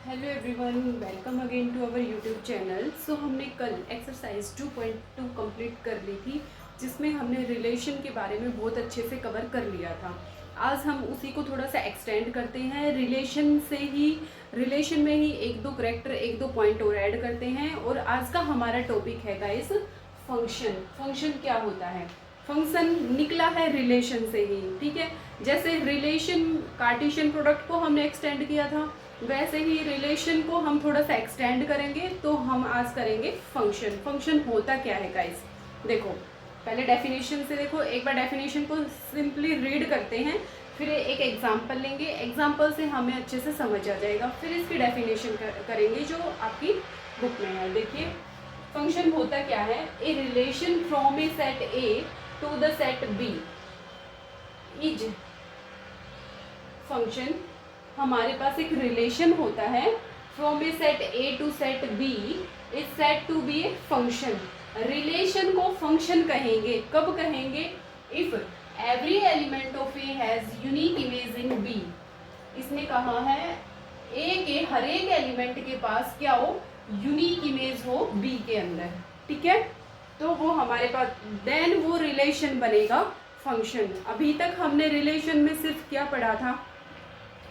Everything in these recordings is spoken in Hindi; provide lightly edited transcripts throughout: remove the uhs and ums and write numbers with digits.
Hello everyone, welcome again to our YouTube channel. So हमने कल एक्सरसाइज 2.2 कंप्लीट कर ली थी, जिसमें हमने रिलेशन के बारे में बहुत अच्छे से कवर कर लिया था। आज हम उसी को थोड़ा सा एक्सटेंड करते हैं। रिलेशन में ही एक दो करेक्टर, एक दो पॉइंट और ऐड करते हैं। और आज का हमारा टॉपिक है गाइस फंक्शन। फंक्शन क्या होता है? फंक्शन निकला है रिलेशन से ही, ठीक है। जैसे रिलेशन कार्टेशियन प्रोडक्ट को हमने एक्सटेंड किया था, वैसे ही रिलेशन को हम थोड़ा सा एक्सटेंड करेंगे। तो हम आज करेंगे फंक्शन। फंक्शन होता क्या है गाइस? देखो, पहले डेफिनेशन से देखो, एक बार डेफिनेशन को सिंपली रीड करते हैं, फिर एक एग्जांपल लेंगे। एग्जांपल से हमें अच्छे से समझ आ जाएगा, फिर इसकी डेफिनेशन करेंगे जो आपकी बुक में है। देखिए, फंक्शन होता क्या है? A relation from a set A to the set B is function. हमारे पास एक रिलेशन होता है from a set A to set B is set to B a function. Relation को फंक्शन कहेंगे। कब कहेंगे? If every element of A has unique image in B. इसने कहा है ए के हर एक एलिमेंट के पास क्या हो? यूनिक इमेज हो बी के अंदर, ठीक है। तो वो हमारे पास देन वो रिलेशन बनेगा फंक्शन। अभी तक हमने रिलेशन में सिर्फ क्या पढ़ा था?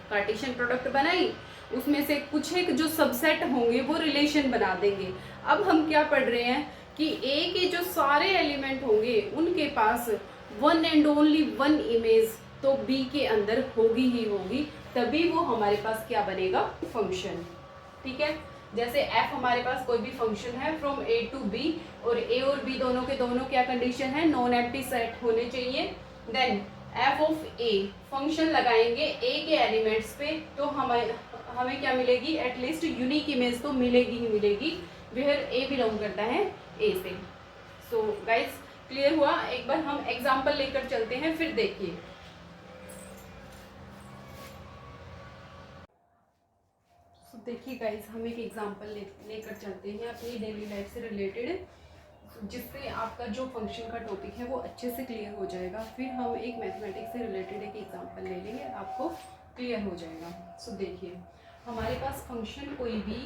कार्टेशियन प्रोडक्ट बनाई, उसमें से कुछ एक जो सबसेट होंगे वो रिलेशन बना देंगे। अब हम क्या पढ़ रहे हैं कि ए के जो सारे एलिमेंट होंगे उनके पास one and only one image तो बी के अंदर होगी ही होगी, तभी वो हमारे पास क्या बनेगा? फंक्शन, ठीक है। जैसे f हमारे पास कोई भी फंक्शन है फ्रॉम a टू b, और a और b दोनों के दोनों क्या कंडीशन है? नॉन एम्प्टी सेट होने चाहिए। Then f of a function लगाएंगे a के एलिमेंट्स पे, तो हमें क्या मिलेगी? एटलीस्ट यूनिक इमेज तो मिलेगी ही मिलेगी, वेयर a बिलोंग करता है a से। सो गाइस, क्लियर हुआ? एक बार हम एग्जांपल लेकर चलते हैं, फिर देखिए। देखिए गाइस, हम एक एग्जांपल लेकर चलते हैं अपनी डेली लाइफ से रिलेटेड, जिससे आपका जो फंक्शन का टॉपिक है वो अच्छे से क्लियर हो जाएगा। फिर हम एक मैथमेटिक्स से रिलेटेड एक एग्जांपल ले लेंगे, आपको क्लियर हो जाएगा। सो देखिए, हमारे पास फंक्शन कोई भी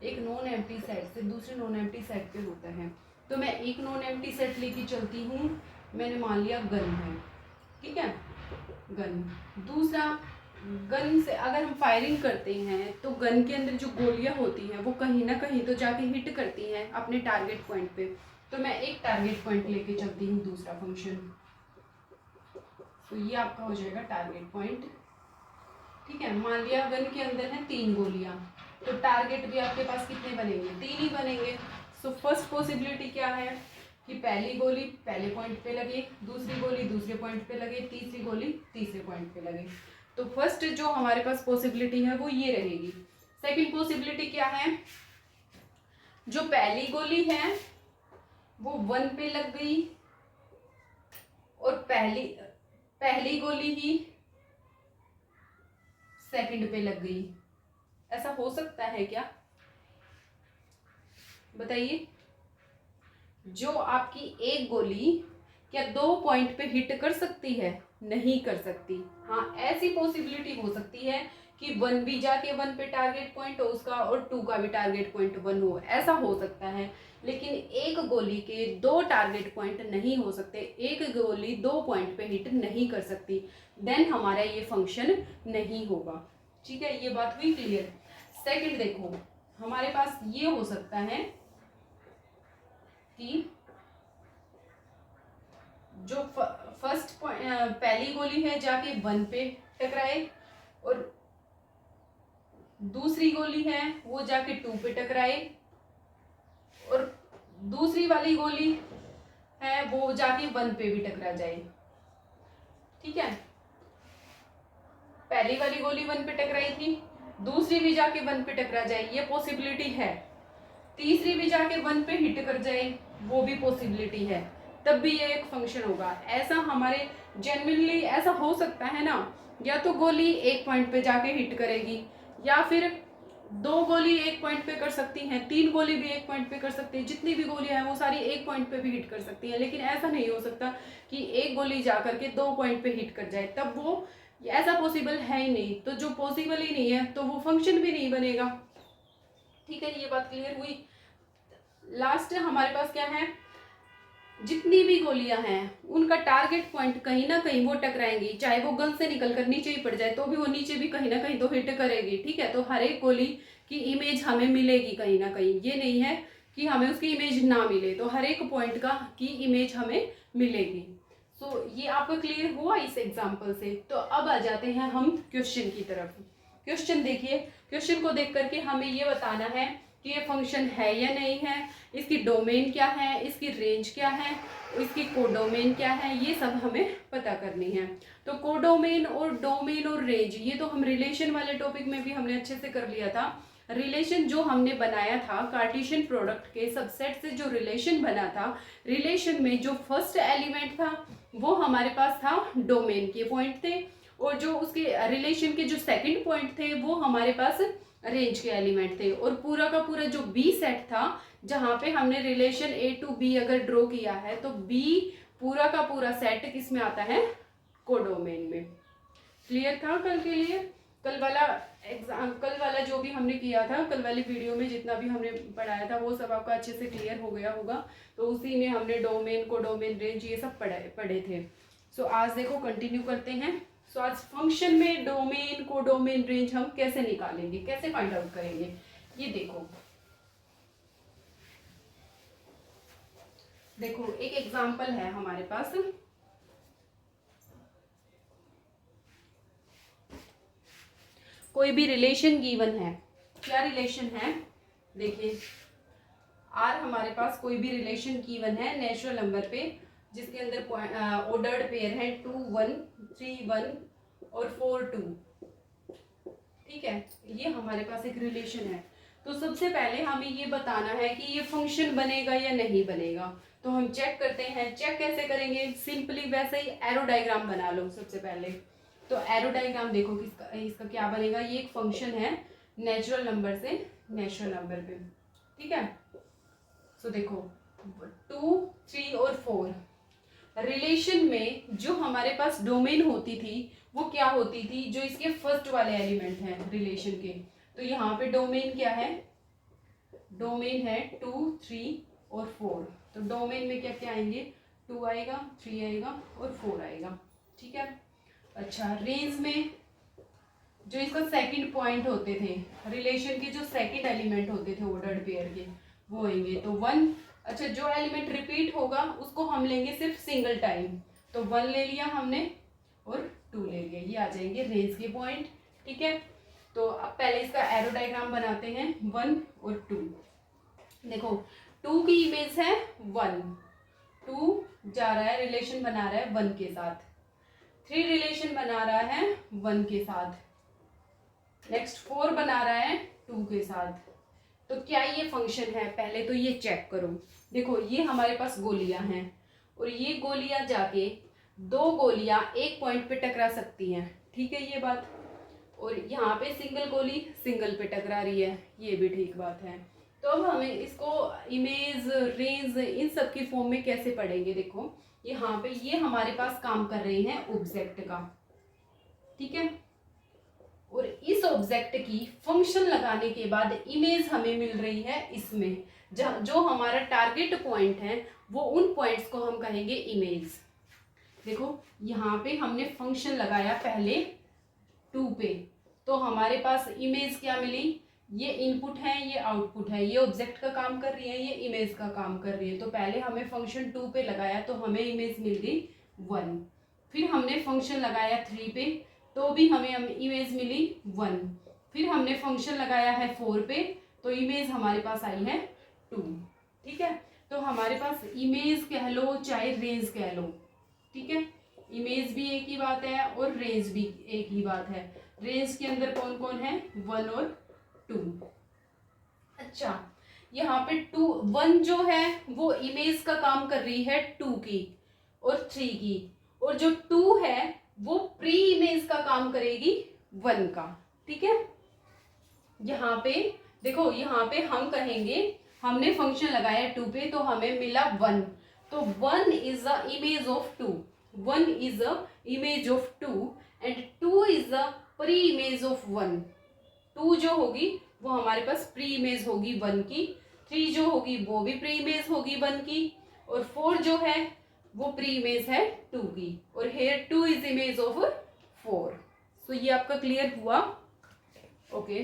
एक नॉन एम्प्टी सेट से दूसरे नॉन एम्प्टी सेट पे होता है। तो मैं एक नॉन एम्प्टी सेट लेके चलती हूँ, मैंने मान लिया गन है, ठीक है, गन। दूसरा, गन से अगर हम फायरिंग करते हैं तो गन के अंदर जो गोलियां होती हैं वो कहीं ना कहीं तो जाके हिट करती हैं अपने टारगेट पॉइंट पे। तो मैं एक टारगेट पॉइंट लेके चलती हूँ, दूसरा फंक्शन। तो ये आपका हो जाएगा टारगेट पॉइंट, ठीक है। मान लिया गन के अंदर है 3 गोलियां, तो टारगेट भी आपके पास कितने बनेंगे? 3 ही बनेंगे। सो फर्स्ट पॉसिबिलिटी क्या है कि पहली गोली पहले पॉइंट पे लगे, दूसरी गोली दूसरे पॉइंट पे लगे, तीसरी गोली तीसरे पॉइंट पे लगे। तो फर्स्ट जो हमारे पास पॉसिबिलिटी है वो ये रहेगी। सेकंड पॉसिबिलिटी क्या है? जो पहली गोली है वो 1 पे लग गई और पहली गोली ही सेकंड पे लग गई। ऐसा हो सकता है क्या? बताइए। जो आपकी एक गोली क्या 2 पॉइंट पे हिट कर सकती है? नहीं कर सकती। हाँ, ऐसी पॉसिबिलिटी हो सकती है कि 1 भी जाके 1 पे टारगेट पॉइंट हो उसका, और 2 का भी टारगेट पॉइंट 1 हो, ऐसा हो सकता है। लेकिन एक गोली के 2 टारगेट पॉइंट नहीं हो सकते, एक गोली 2 पॉइंट पे हिट नहीं कर सकती, देन हमारा ये फंक्शन नहीं होगा, ठीक है। ये बात हुई क्लियर? सेकंड देखो, हमारे पास ये हो सकता है कि जो फर्स्ट पहली गोली है जाके 1 पे टकराए, और दूसरी गोली है वो जाके 2 पे टकराए, और दूसरी वाली गोली है वो जाके 1 पे भी टकरा जाए, ठीक है। पहली वाली गोली 1 पे टकराई थी, दूसरी भी जाके 1 पे टकरा जाए, ये पॉसिबिलिटी है। तीसरी भी जाके 1 पे हिट कर जाए, वो भी पॉसिबिलिटी है, तब भी ये एक फंक्शन होगा। ऐसा हमारे जनरली ऐसा हो सकता है ना, या तो गोली एक पॉइंट पे जाके हिट करेगी, या फिर 2 गोली एक पॉइंट पे कर सकती हैं, 3 गोली भी एक पॉइंट पे कर सकती है, जितनी भी गोलियां हैं वो सारी एक पॉइंट पे भी हिट कर सकती हैं। लेकिन ऐसा नहीं हो सकता कि एक गोली जा करके 2 पॉइंट पे हिट कर जाए, तब वो ये ऐसा पॉसिबल है ही नहीं, तो जो पॉसिबल ही नहीं है तो वो फंक्शन भी नहीं बनेगा। ठीक है, ये बात क्लियर हुई। लास्ट हमारे पास क्या है, जितनी भी गोलियां हैं उनका टारगेट पॉइंट कहीं ना कहीं वो टकराएंगी, चाहे वो गन से निकल कर नीचे ही पड़ जाए तो भी वो नीचे भी कहीं ना कहीं तो हिट करेगी। ठीक है, तो हर एक गोली की इमेज हमें मिलेगी कहीं ना कहीं, ये नहीं है कि हमें उसकी इमेज ना मिले, तो हर एक पॉइंट का की इमेज हमें मिलेगी। सो ये आपका क्लियर हुआ इस एग्जाम्पल से। तो अब आ जाते हैं हम क्वेश्चन की तरफ। क्वेश्चन देखिए, क्वेश्चन को देख करके हमें ये बताना है कि ये फंक्शन है या नहीं है, इसकी डोमेन क्या है, इसकी रेंज क्या है, इसकी कोडोमेन क्या है, ये सब हमें पता करनी है। तो कोडोमेन और डोमेन और रेंज ये तो हम रिलेशन वाले टॉपिक में भी हमने अच्छे से कर लिया था। रिलेशन जो हमने बनाया था कार्टेशियन प्रोडक्ट के सबसेट से जो रिलेशन बना था, रिलेशन में जो फर्स्ट एलिमेंट था वो हमारे पास था डोमेन के पॉइंट थे, और जो उसके रिलेशन के जो सेकंड पॉइंट थे वो हमारे पास रेंज के एलिमेंट थे। और पूरा का पूरा जो बी सेट था जहाँ पे हमने रिलेशन ए टू बी अगर ड्रॉ किया है तो बी पूरा का पूरा सेट किस में आता है, कोडोमेन में। क्लियर था कल के लिए? कल वाला जो भी हमने किया था, कल वाली वीडियो में जितना भी हमने पढ़ाया था वो सब आपका अच्छे से क्लियर हो गया होगा। तो उसी में हमने डोमेन, कोडोमेन, रेंज ये सब पढ़े थे। सो आज देखो कंटिन्यू करते हैं। सो आज फंक्शन में डोमेन, कोडोमेन, रेंज हम कैसे निकालेंगे, कैसे फाइंड आउट करेंगे, ये देखो एक एग्जांपल है हमारे पास। कोई भी रिलेशन गिवन है, क्या रिलेशन है, देखिए आर हमारे पास कोई भी रिलेशन गिवन है नेचुरल नंबर पे, जिसके अंदर ऑर्डर्ड पेयर है 2 1 3 1 और 4 2। ठीक है, ये हमारे पास एक रिलेशन है। तो सबसे पहले हमें ये बताना है कि ये फंक्शन बनेगा या नहीं बनेगा। तो हम चेक करते हैं। चेक कैसे करेंगे, सिंपली वैसे ही एरो डायग्राम बना लो सबसे पहले। तो एरो डायग्राम देखो किसका, इसका क्या बनेगा, ये एक फंक्शन है नेचुरल नंबर से नेचुरल नंबर पे। ठीक है, सो देखो 2 3 और 4 रिलेशन में जो हमारे पास डोमेन होती थी वो क्या होती थी, जो इसके फर्स्ट वाले एलिमेंट हैं रिलेशन के। तो यहाँ पे डोमेन क्या है, डोमेन है 2 3 और 4। तो डोमेन में क्या क्या आएंगे, 2 आएगा, 3 आएगा और 4 आएगा। ठीक है, अच्छा रेंज में जो इसका सेकंड पॉइंट होते थे, रिलेशन के जो सेकंड एलिमेंट होते थे ऑर्डर्ड पेयर के, वो आएंगे तो 1। अच्छा जो एलिमेंट रिपीट होगा उसको हम लेंगे सिर्फ सिंगल टाइम, तो 1 ले लिया हमने और 2 ले लिया, ये आ जाएंगे रेंज के पॉइंट। ठीक है, तो अब पहले इसका एरो डायग्राम बनाते हैं 1 और 2। देखो 2 की इमेज है 1, 2 जा रहा है रिलेशन बना रहा है 1 के साथ, 3 रिलेशन बना रहा है 1 के साथ, नेक्स्ट 4 बना रहा है 2 के साथ। तो क्या ये फंक्शन है, पहले तो ये चेक करो। देखो ये हमारे पास गोलियां हैं और ये गोलियां जाके 2 गोलियां एक पॉइंट पे टकरा सकती हैं। ठीक है ये बात, और यहाँ पे सिंगल गोली सिंगल पे टकरा रही है, ये भी ठीक बात है। तो अब हमें इसको इमेज, रेंज इन सब की फॉर्म में कैसे पढ़ेंगे। देखो यहाँ पे ये हमारे पास काम कर रहे हैं ऑब्जेक्ट का। ठीक है, और इस ऑब्जेक्ट की फंक्शन लगाने के बाद इमेज हमें मिल रही है इसमें, जो हमारा टारगेट पॉइंट है वो उन पॉइंट्स को हम कहेंगे इमेज। देखो यहाँ पे हमने फंक्शन लगाया पहले 2 पे, तो हमारे पास इमेज क्या मिली, ये इनपुट है ये आउटपुट है, ये ऑब्जेक्ट का काम कर रही है ये इमेज का काम कर रही है। तो पहले हमें फंक्शन 2 पे लगाया तो हमें इमेज मिल गई 1। फिर हमने फंक्शन लगाया 3 पे तो भी हमें इमेज मिली 1। फिर हमने फंक्शन लगाया है 4 पे तो इमेज हमारे पास आई है 2। ठीक है, तो हमारे पास इमेज कह लो चाहे रेंज कह लो, ठीक है, इमेज भी एक ही बात है और रेंज भी एक ही बात है। रेंज के अंदर कौन कौन है, 1 और 2। अच्छा यहाँ पे 1 जो है वो इमेज का काम कर रही है 2 की और 3 की, और जो 2 है वो प्री इमेज का काम करेगी 1 का। ठीक है, यहाँ पे देखो यहाँ पे हम कहेंगे हमने फंक्शन लगाया 2 पे तो हमें मिला 1, तो 1 is a image of 2, 1 is a image of 2 and 2 is the pre image of 1। 2 जो होगी वो हमारे पास प्री इमेज होगी 1 की, 3 जो होगी वो भी प्री इमेज होगी 1 की, और 4 जो है वो प्री इमेज है 2 की, और हेयर 2 इज इमेज ऑफ 4। सो ये आपका क्लियर हुआ। ओके,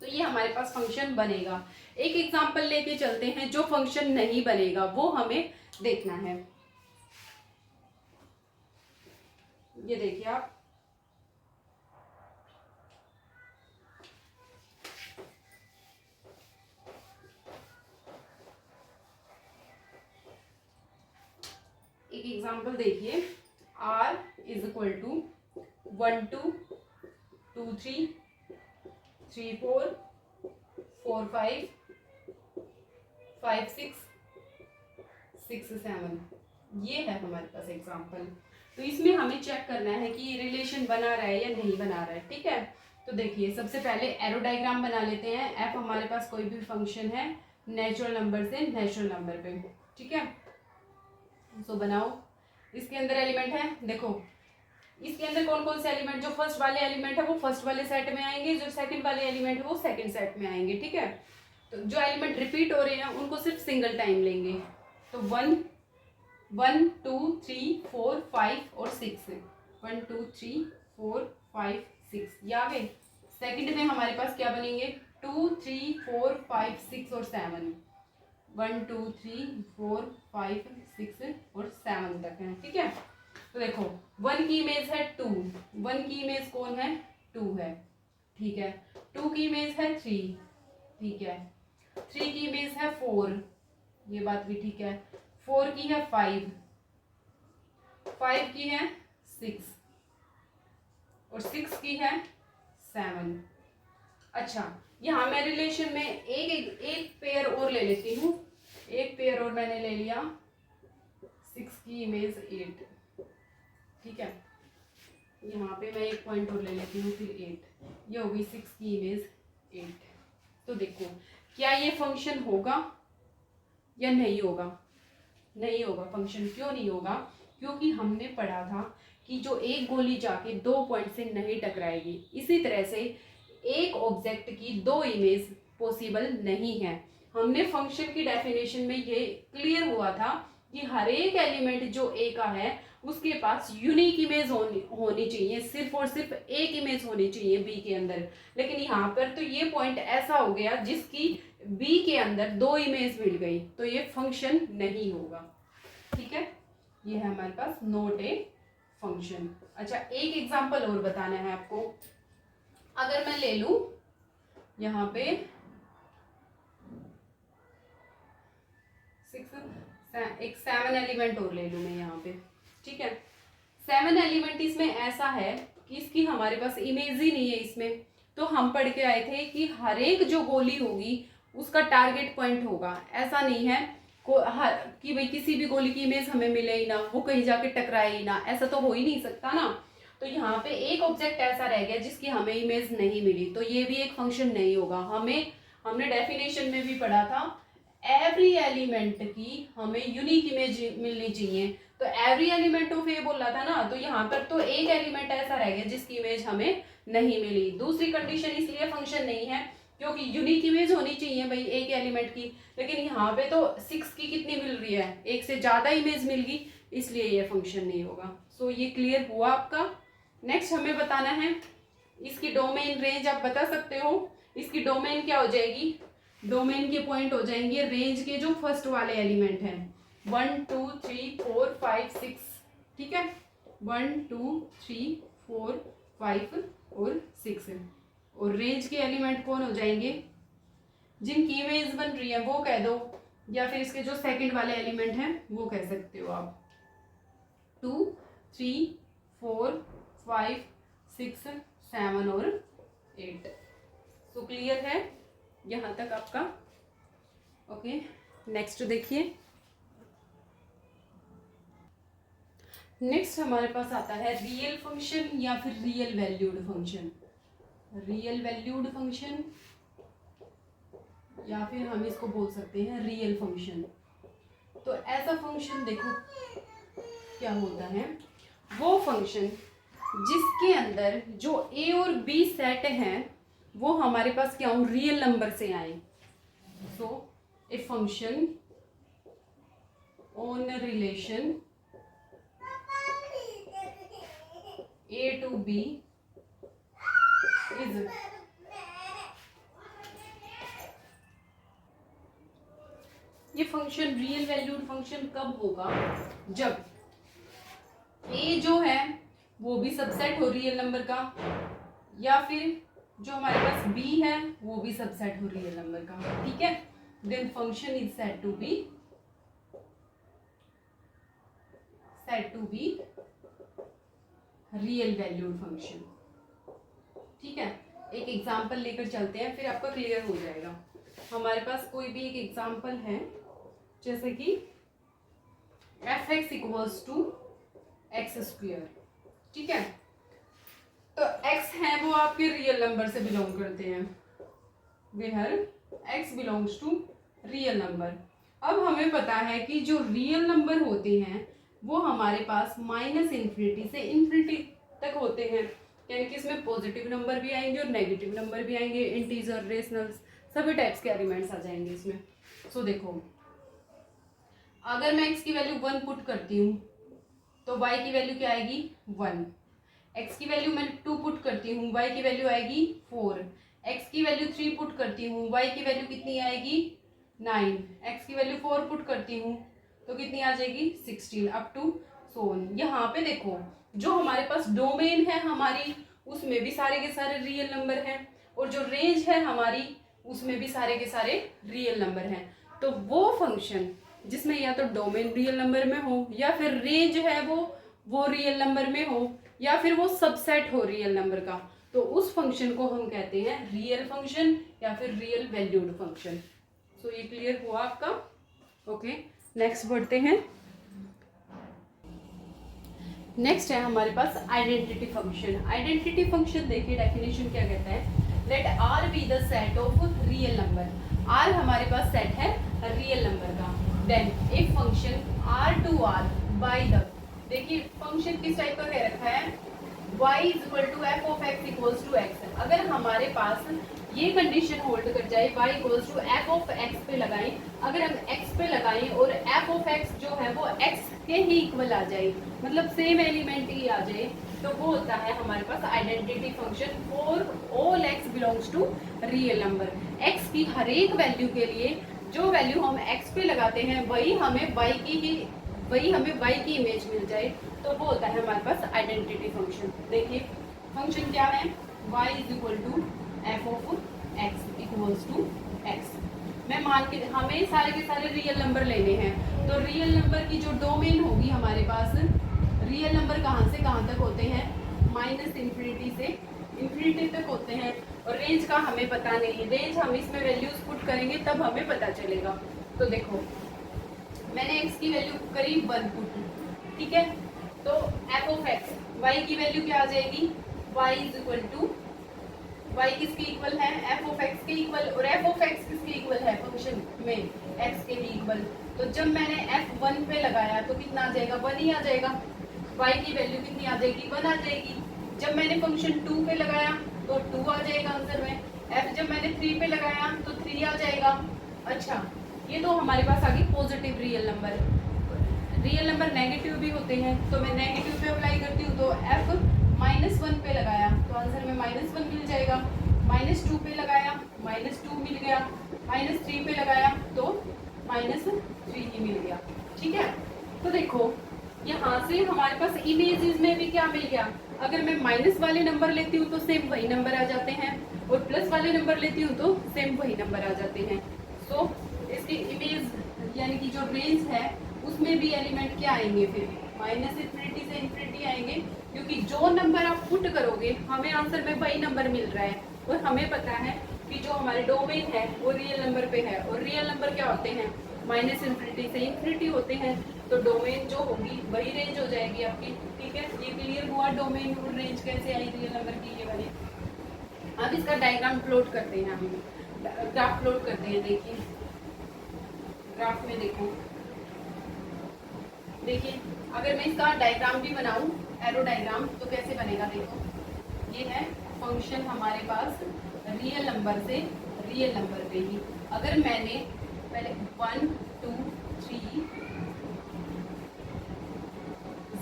तो ये हमारे पास फंक्शन बनेगा। एक एग्जांपल लेके चलते हैं जो फंक्शन नहीं बनेगा, वो हमें देखना है। ये देखिए आप, एक एग्जांपल देखिए, r इज इक्वल टू 1 2 2 3 3 4 4 5 5 6 6 7, ये है हमारे पास एग्जांपल। तो इसमें हमें चेक करना है कि ये रिलेशन बना रहा है या नहीं बना रहा है। ठीक है, तो देखिए सबसे पहले एरो डायग्राम बना लेते हैं। एफ हमारे पास कोई भी फंक्शन है नेचुरल नंबर से नेचुरल नंबर पे। ठीक है, सो बनाओ। इसके अंदर एलिमेंट है, देखो इसके अंदर कौन कौन से एलिमेंट, जो फर्स्ट वाले एलिमेंट है वो फर्स्ट वाले सेट में आएंगे, जो सेकंड वाले एलिमेंट है वो सेकंड सेट में आएंगे। ठीक है, तो जो एलिमेंट रिपीट हो रहे हैं उनको सिर्फ सिंगल टाइम लेंगे। तो 1 1 2 3 4 5 और 6, 1 2 3 4 5 6 ये आ गए। सेकंड में हमारे पास क्या बनेंगे, 2 3 4 5 6 और 7, 1 2 3 4 5 6 और 7 तक है। ठीक है, तो देखो 1 की इमेज है 2, 1 की इमेज कौन है, 2 है। ठीक है, 2 की इमेज है 3, ठीक है, 3 की इमेज है 4, ये बात भी ठीक है, 4 की है 5, 5 की है 6 और 6 की है 7। अच्छा, यहाँ मैं रिलेशन में एक पेयर और ले लेती हूँ, एक पेयर और मैंने ले लिया, 6 की इमेज 8। ठीक है, यहाँ पे मैं एक पॉइंट और ले लेती हूँ, फिर 8, ये होगी 6 की इमेज 8। तो देखो क्या ये फंक्शन होगा या नहीं होगा, नहीं होगा। फंक्शन क्यों नहीं होगा, क्योंकि हमने पढ़ा था कि जो एक गोली जाके 2 पॉइंट से नहीं टकराएगी, इसी तरह से एक ऑब्जेक्ट की 2 इमेज पॉसिबल नहीं है। हमने फंक्शन की डेफिनेशन में ये क्लियर हुआ था कि हर एक एलिमेंट जो ए का है उसके पास यूनिक इमेज होनी चाहिए, सिर्फ और सिर्फ एक इमेज होनी चाहिए बी के अंदर। लेकिन यहाँ पर तो ये पॉइंट ऐसा हो गया जिसकी बी के अंदर 2 इमेज मिल गई, तो ये फंक्शन नहीं होगा। ठीक है, ये है हमारे पास नॉट ए फंक्शन। अच्छा, एक एग्जांपल और बताना है आपको। अगर मैं ले लूं यहाँ पे 7 एलिमेंट और ले लूं मैं यहाँ पे। ठीक है, 7 एलिमेंट इसमें ऐसा है कि इसकी हमारे पास इमेज ही नहीं है इसमें। तो हम पढ़ के आए थे कि हर एक जो गोली होगी उसका टारगेट पॉइंट होगा। ऐसा नहीं है कि भाई किसी भी गोली की इमेज हमें मिले ही ना, वो कहीं जाके टकराए ही ना, ऐसा तो हो ही नहीं सकता ना। तो यहाँ पे एक ऑब्जेक्ट ऐसा रह गया जिसकी हमें इमेज नहीं मिली, तो ये भी एक फंक्शन नहीं होगा। हमने डेफिनेशन में भी पढ़ा था एवरी एलिमेंट की हमें यूनिक इमेज मिलनी चाहिए। तो एवरी एलिमेंट ऑफ ए बोला था ना, तो यहाँ पर तो एक एलिमेंट ऐसा रह गया जिसकी इमेज हमें नहीं मिली। दूसरी कंडीशन इसलिए फंक्शन नहीं है क्योंकि यूनिक इमेज होनी चाहिए भाई एक एलिमेंट की, लेकिन यहाँ पे तो 6 की कितनी मिल रही है, एक से ज्यादा इमेज मिल गई, इसलिए ये फंक्शन नहीं होगा। सो ये क्लियर हुआ आपका। नेक्स्ट हमें बताना है इसकी डोमेन रेंज। आप बता सकते हो इसकी डोमेन क्या हो जाएगी, डोमेन के पॉइंट हो जाएंगे रेंज के जो फर्स्ट वाले एलिमेंट हैं, 1 2 3 4 5 6। ठीक है, 1 2 3 4 5 और 6, और रेंज के एलिमेंट कौन हो जाएंगे, जिनकी इमेज बन रही है वो कह दो, या फिर इसके जो सेकंड वाले एलिमेंट हैं वो कह सकते हो आप। 2 3 4 5 6 7 और 8। सो क्लियर है यहाँ तक आपका। ओके, नेक्स्ट देखिए। नेक्स्ट हमारे पास आता है रियल फंक्शन या फिर real valued function. Real valued function या फिर हम इसको बोल सकते हैं रियल फंक्शन। तो ऐसा फंक्शन देखो क्या होता है, वो फंक्शन जिसके अंदर जो ए और बी सेट हैं वो हमारे पास क्या हो, रियल नंबर से आए। So a function on relation A to B is, ये फंक्शन रियल वैल्यूड फंक्शन कब होगा, जब ए जो है वो भी सबसेट हो रियल नंबर का, या फिर जो हमारे पास बी है वो भी सबसेट हो रियल नंबर का। ठीक है, then function is said to be real valued function. ठीक है, एक एग्जांपल लेकर चलते हैं, फिर आपका क्लियर हो जाएगा। हमारे पास कोई भी एक एग्जांपल है, जैसे कि F X equals to X square. ठीक है, तो x है वो आपके रियल नंबर से बिलोंग करते हैं, where x belongs to real number. अब हमें पता है कि जो रियल नंबर होते हैं वो हमारे पास माइनस इन्फिनिटी से इन्फिनिटी तक होते हैं, यानी कि इसमें पॉजिटिव नंबर भी आएंगे और नेगेटिव नंबर भी आएंगे, इंटीजर, रेशनल्स, सभी टाइप्स के एलिमेंट्स आ जाएंगे इसमें। सो देखो, अगर मैं x की वैल्यू 1 पुट करती हूँ तो y की वैल्यू क्या आएगी 1, x की वैल्यू मैं 2 पुट करती हूँ, y की वैल्यू आएगी 4, x की वैल्यू 3 पुट करती हूँ, y की वैल्यू कितनी आएगी 9, x की वैल्यू 4 पुट करती हूँ तो कितनी आ जाएगी 16, अप टू सो ऑन। यहाँ पे देखो, जो हमारे पास डोमेन है हमारी, उसमें भी सारे के सारे रियल नंबर हैं, और जो रेंज है हमारी उसमें भी सारे के सारे रियल नंबर हैं। तो वो फंक्शन जिसमें या तो डोमेन रियल नंबर में हो, या फिर रेंज है वो रियल नंबर में हो, या फिर वो सबसेट हो रियल नंबर का, तो उस फंक्शन को हम कहते हैं रियल फंक्शन या फिर रियल वैल्यूड फंक्शन। सो ये क्लियर हुआ आपका? ओके, नेक्स्ट बढ़ते हैं। नेक्स्ट है हमारे पास आइडेंटिटी फंक्शन। आइडेंटिटी फंक्शन देखिए डेफिनेशन क्या कहता है, let R be the set of real number. R हमारे पास सेट है रियल नंबर का। देन एक function R to R by the, देखिए फंक्शन किस टाइप का कह रखा है, y is equal to F of X equals to X. अगर हमारे पास ये कंडीशन होल्ड कर जाए, y equals to F of x पे लगाएं, अगर हम x पे लगाएं और f ऑफ x जो है वो x के ही इक्वल आ जाए, मतलब सेम एलिमेंट ही आ जाए, तो वो होता है हमारे पास identity function for all x belongs to real number. x की हर एक वैल्यू के लिए जो वैल्यू हम x पे लगाते हैं वही हमें y की इमेज मिल जाए, तो वो होता है हमारे पास आइडेंटिटी फंक्शन। देखिए फंक्शन क्या है, y is equal to F of X equals to X. मैं मान के, हमें सारे के सारे रियल नंबर लेने हैं, तो रियल नंबर की जो डोमेन होगी हमारे पास, रियल नंबर कहाँ से कहाँ तक होते हैं, माइनस इन्फिनिटी से इन्फिनिटी तक होते हैं, और रेंज का हमें पता नहीं, रेंज हम इसमें वैल्यूज पुट करेंगे तब हमें पता चलेगा। तो देखो मैंने x की वैल्यू करी 1 पुट, ठीक है, तो f ऑफ x, y की वैल्यू क्या आ जाएगी, y is equal to, y किसके इक्वल है, f ऑफ x के इक्वल, और f ऑफ x किसके इक्वल है फंक्शन में, x के ही इक्वल। तो जब मैंने f1 पे लगाया तो कितना आ जाएगा, 1 ही आ जाएगा, y की वैल्यू कितनी आ जाएगी, 1 आ जाएगी। जब मैंने फंक्शन 2 पे लगाया तो 2 आ जाएगा आंसर में, f जब मैंने 3 पे लगाया तो 3 आ जाएगा। अच्छा, ये तो हमारे पास आ गई positive real number. Real number negative भी होते हैं, तो मैं नेगेटिव पे अप्लाई करती हूँ, तो f -1 पे लगाया तो आंसर में -1 मिल जाएगा, -2 पे लगाया -2 मिल गया, -3 पे लगाया तो -3 ही मिल गया। ठीक है, तो देखो यहाँ से हमारे पास इमेजेस में भी क्या मिल गया, अगर मैं माइनस वाले नंबर लेती हूँ तो सेम वही नंबर आ जाते हैं, और प्लस वाले नंबर लेती हूँ तो सेम वही नंबर आ जाते हैं। सो इसकी इमेज यानी कि जो रेंज है उसमें भी एलिमेंट क्या आएंगे, फिर माइनस इन्फिनिटी से इन्फिनिटी आएंगे, क्योंकि जो नंबर आप पुट करोगे हमें आंसर में वही नंबर मिल रहा है, और हमें पता है कि जो हमारे डोमेन है वो रियल नंबर पे है, और रियल नंबर क्या होते हैं, माइनस इन्फिनिटी से इन्फिनिटी होते हैं, तो डोमेन जो होगी वही रेंज हो जाएगी आपकी। ठीक है, ये क्लियर हुआ डोमेन और रेंज कैसे आई रियल नंबर की, ये वाली। अब इसका डायग्राम प्लॉट करते हैं, हम ग्राफ प्लॉट करते हैं। देखिए ग्राफ में देखो, देखिए अगर मैं इसका डायग्राम भी बनाऊं एरो डायग्राम तो कैसे बनेगा, देखो ये है फंक्शन हमारे पास रियल नंबर से रियल नंबर पे ही। अगर मैंने पहले 1 2 3